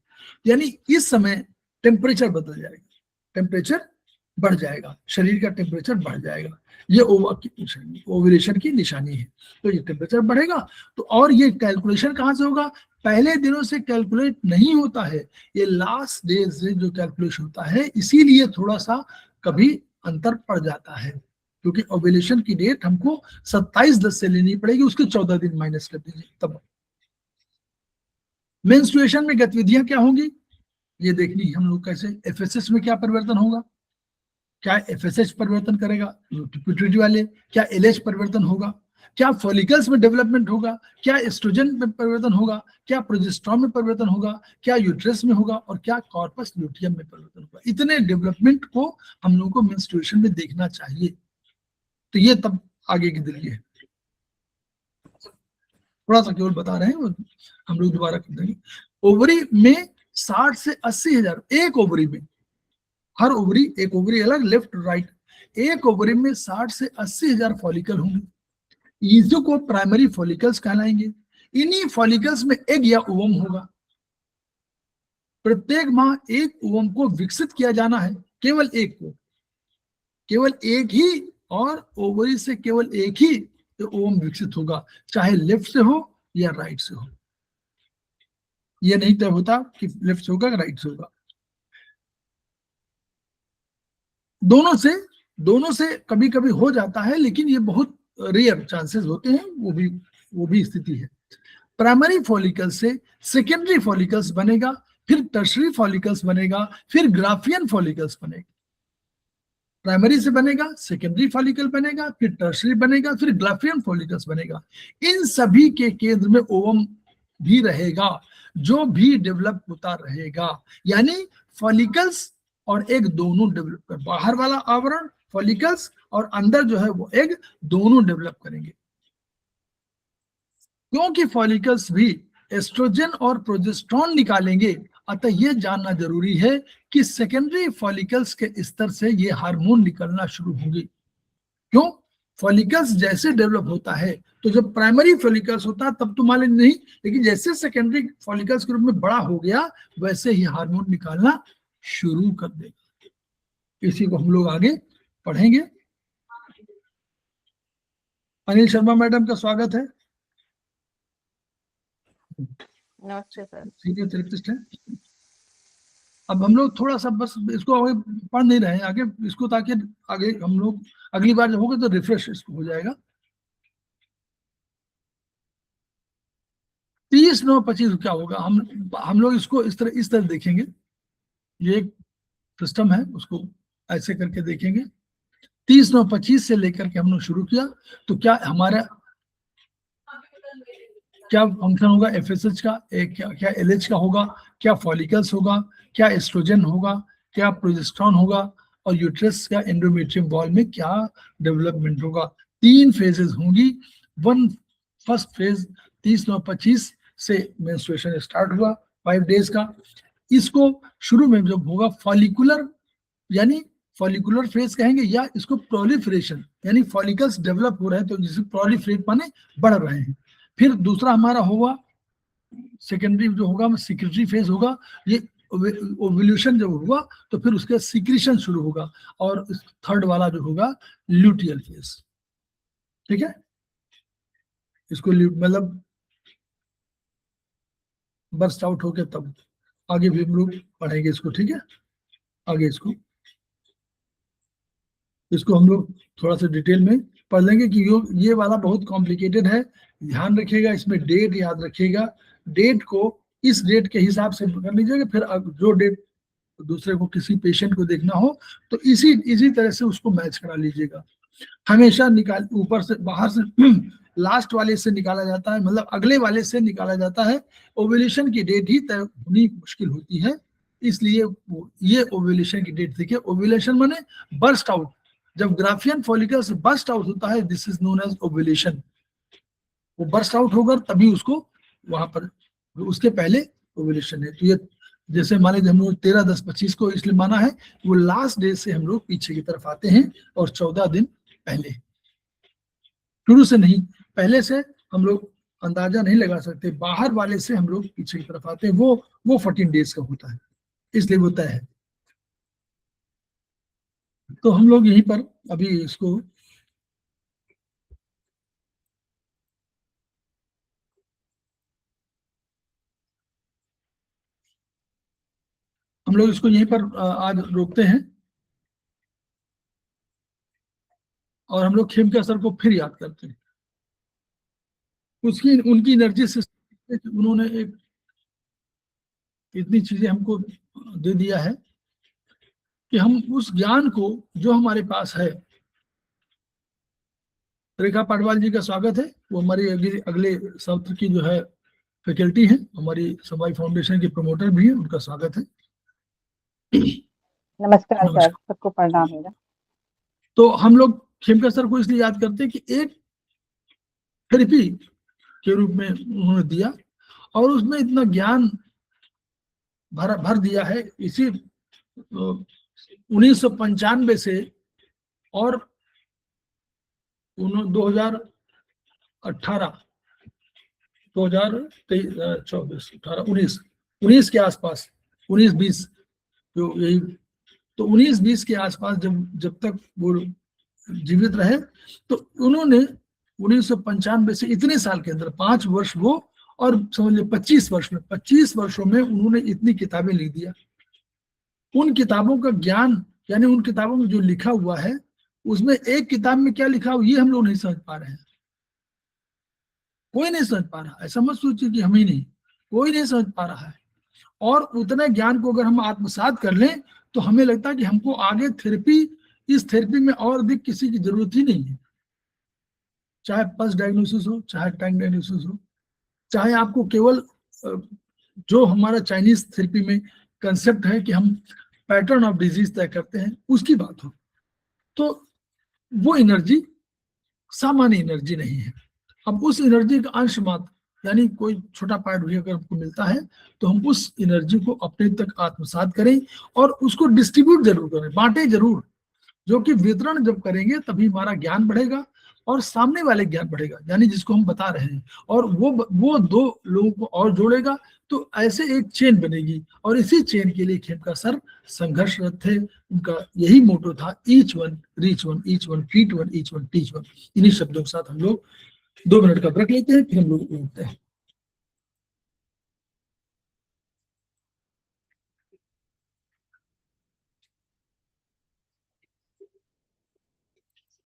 यानी इस समय टेम्परेचर बदल जाएगा, टेम्परेचर बढ़ जाएगा, शरीर का टेम्परेचर बढ़ जाएगा। ये ओव्यूलेशन की निशानी है। तो ये टेम्परेचर बढ़ेगा। तो और ये कैलकुलेशन कहाँ से होगा? पहले दिनों से कैलकुलेट नहीं होता है, ये लास्ट डेज से जो कैलकुलेशन होता है, इसीलिए थोड़ा सा कभी अंतर पड़ जाता है, क्योंकि ओव्यूलेशन की डेट हमको 27-10 से लेनी पड़ेगी, उसके 14 दिन माइनस कर दीजिए तब। मेंस्ट्रुएशन में गतिविधियां क्या होंगी ये देखनी हम लोग। कैसे एफएसएच में क्या परिवर्तन होगा? क्या एफएसएच परिवर्तन करेगा पिट्यूटरी वाले? क्या एलएच परिवर्तन होगा? क्या फॉलिकल्स में डेवलपमेंट होगा? क्या एस्ट्रोजन में परिवर्तन होगा? क्या प्रोजेस्टेरोन में परिवर्तन होगा? क्या यूट्रस में होगा? और क्या कॉर्पस ल्यूटियम में परिवर्तन होगा? इतने डेवलपमेंट को हम लोगों को मेंस्ट्रुएशन में देखना चाहिए। तो ये तब आगे की दिल्ली है। थोड़ा सा केवल बता रहे हैं, हम लोग दोबारा कर देंगे। ओवरी में 60 से 80 हजार, एक ओवरी में, हर ओवरी, एक ओवरी अलग, लेफ्ट राइट, एक ओवरी में 60 से 80 हजार फॉलिकल होंगे। इसी को प्राइमरी फॉलिकल्स कहलाएंगे। इन्हीं फॉलिकल्स में एग या ओवम होगा। प्रत्येक माह एक ओवम को विकसित किया जाना है, केवल एक को, केवल एक ही, और ओवरी से केवल एक ही ओवम विकसित होगा, चाहे लेफ्ट से हो या राइट से हो। यह नहीं तय होता कि लेफ्ट से होगा या राइट से होगा। दोनों से कभी कभी हो जाता है, लेकिन ये बहुत रेयर चांसेस होते हैं, वो भी स्थिति है। प्राइमरी फॉलिकल्स से सेकेंडरी फॉलिकल्स बनेगा, फिर टर्शरी फॉलिकल्स बनेगा, फिर ग्राफियन फॉलिकल्स बनेगा। प्राइमरी से बनेगा, सेकेंडरी फॉलिकल बनेगा, फिर टर्शरी बनेगा, फिर ग्राफियन फॉलिकल्स बनेगा। इन सभी के केंद्र में ओवम भी रहेगा, जो भी डेवलप होता रहेगा। यानी फॉलिकल्स और एग दोनों डेवलप कर, बाहर वाला आवरण फॉलिकल्स और अंदर जो है वो एग, दोनों डेवलप करेंगे। क्योंकि फॉलिकल्स भी एस्ट्रोजन और प्रोजेस्टेरोन निकालेंगे, अतः यह जानना जरूरी है कि सेकेंडरी फॉलिकल्स के स्तर से ये हार्मोन निकलना शुरू होंगे। क्यों? फॉलिकल्स जैसे डेवलप होता है, तो जब प्राइमरी फॉलिकल्स होता है तब तो मालूम नहीं, लेकिन जैसे सेकेंडरी फॉलिकल्स के रूप में बड़ा हो गया, वैसे ही हार्मोन निकालना शुरू कर देगा। इसी को हम लोग आगे पढ़ेंगे। अनिल शर्मा मैडम का स्वागत है। नमस्ते सर। सीनियर थेरेपिस्ट है। अब हम लोग थोड़ा सा बस इसको आगे पढ़ नहीं रहे हैं आगे इसको, ताकि आगे हम लोग अगली बार जब होगा तो रिफ्रेश इसको हो जाएगा। 30-9-25 क्या होगा? हम लोग इसको इस तरह देखेंगे। ये एक सिस्टम है, उसको ऐसे करके देखेंगे। 30-9-25 से लेकर के हम लोग शुरू किया, तो क्या हमारा क्या फंक्शन होगा एफएसएच का, क्या एलएच का होगा, क्या फॉलिकल्स होगा, क्या एस्ट्रोजन होगा, क्या प्रोजेस्टेरोन होगा, और यूट्रस का एंडोमेट्रियम वॉल में क्या डेवलपमेंट होगा। 3 फेजेस होंगी। फर्स्ट फेज 30-9-25 से मेंस्ट्रुएशन स्टार्ट हुआ 5 डेज का। इसको शुरू में जब होगा फॉलिकुलर, यानी फॉलिकुलर फेज कहेंगे, या इसको प्रोलिफरेशन, यानी फॉलिकल्स डेवलप हो रहे हैं, तो जिसे प्रोलिफरेट माने बढ़ रहे हैं। फिर दूसरा हमारा होगा सेकेंडरी जो होगा सिक्रेटरी फेज होगा, ये ओव्यूलेशन जब होगा तो फिर उसके सीक्रेशन शुरू होगा, और थर्ड वाला जो होगा ल्यूटियल फेज। ठीक है, इसको मतलब बर्स्ट आउट होके तब आगे भी हम लोग पढ़ेंगे इसको। ठीक है, आगे इसको हम लोग थोड़ा सा डिटेल में पढ़ लेंगे कि ये वाला बहुत कॉम्प्लिकेटेड है। ध्यान रखिएगा, इसमें डेट याद रखिएगा, डेट को इस डेट के हिसाब से कर लीजिएगा। फिर जो डेट दूसरे को किसी पेशेंट को देखना हो तो इसी तरह से उसको मैच करा लीजिएगा। हमेशा ऊपर से बाहर से लास्ट वाले से निकाला जाता है, मतलब अगले वाले से निकाला जाता है। ओव्यूलेशन की डेट ही तय होनी मुश्किल होती है, इसलिए ये ओव्यूलेशन की डेट देखिए। ओव्यूलेशन माने बर्स्ट आउट, जब ग्राफियन फॉलिकल से बर्स्ट आउट होता है, this is known as ovulation. वो बर्स्ट आउट होगा तभी उसको वहां पर, उसके पहले ओव्यूलेशन है। तो ये जैसे माने हम लोग 13-10-25 को इसलिए माना है, वो लास्ट डे से हम लोग पीछे की तरफ आते हैं और 14 दिन पहले, शुरू से नहीं, पहले से हम लोग अंदाजा नहीं लगा सकते, बाहर वाले से हम लोग पीछे की तरफ आते हैं, वो 14 डेज का होता है, इसलिए होता है। तो हम लोग यहीं पर अभी इसको यहीं पर आज रोकते हैं, और हम लोग खेमका सर को फिर याद करते हैं। उनकी एनर्जी से उन्होंने एक इतनी चीजें हमको दे दिया है कि हम उस ज्ञान को जो हमारे पास है। रेखा पाटवाल जी का स्वागत है, वो हमारी अगले सत्र की जो है फैकल्टी है, हमारी समाई फाउंडेशन के प्रमोटर भी है, उनका स्वागत है। नमस्कार सर, सबको प्रणाम मेरा। तो हम लोग खेमका सर को इसलिए याद करते हैं कि एक थेरेपी के रूप में उन्होंने दिया, और उसमें इतना ज्ञान भर दिया है। इसी 1995 से और 2018, 2023, 2024, 19 के आसपास, 19-20 जो यही, तो 19-20 के आसपास जब तक वो जीवित रहे, तो उन्होंने 1995 से इतने साल के अंदर 5 वर्ष वो, और समझ लीजिए 25 वर्षों में उन्होंने इतनी किताबें लिख दिया। उन किताबों का ज्ञान, यानी उन किताबों में जो लिखा हुआ है, उसमें एक किताब में क्या लिखा हो ये हम लोग नहीं समझ पा रहे हैं, कोई नहीं समझ पा रहा। ऐसा मत सोचिए कि हम ही नहीं, कोई नहीं समझ पा रहा है। और उतने ज्ञान को अगर हम आत्मसात कर लें तो हमें लगता है कि हमको आगे इस थेरेपी में और अधिक किसी की जरूरत ही नहीं है, चाहे पल्स डायग्नोसिस हो, चाहे टैंक डायग्नोसिस हो, चाहे आपको केवल जो हमारा चाइनीज थेरेपी में कंसेप्ट है कि हम पैटर्न ऑफ डिजीज तय करते हैं, उसकी बात हो, तो वो एनर्जी सामान्य एनर्जी नहीं है। अब उस एनर्जी का अंश मात्र, यानी कोई छोटा पार्ट भी अगर हमको मिलता है, तो हम उस एनर्जी को अपने तक आत्मसात करें और उसको डिस्ट्रीब्यूट जरूर करें, बांटे जरूर, जो कि वितरण जब करेंगे तभी हमारा ज्ञान बढ़ेगा और सामने वाले ज्ञान बढ़ेगा, यानी जिसको हम बता रहे हैं, और वो 2 लोगों को और जोड़ेगा, तो ऐसे एक चेन बनेगी। और इसी चेन के लिए खेमका सर संघर्षरत थे। उनका यही मोटो था, each one reach one, each one treat one, each one teach one. इन्हीं शब्दों के साथ हम लोग 2 मिनट का ब्रेक लेते हैं, फिर हम लोग उठते हैं।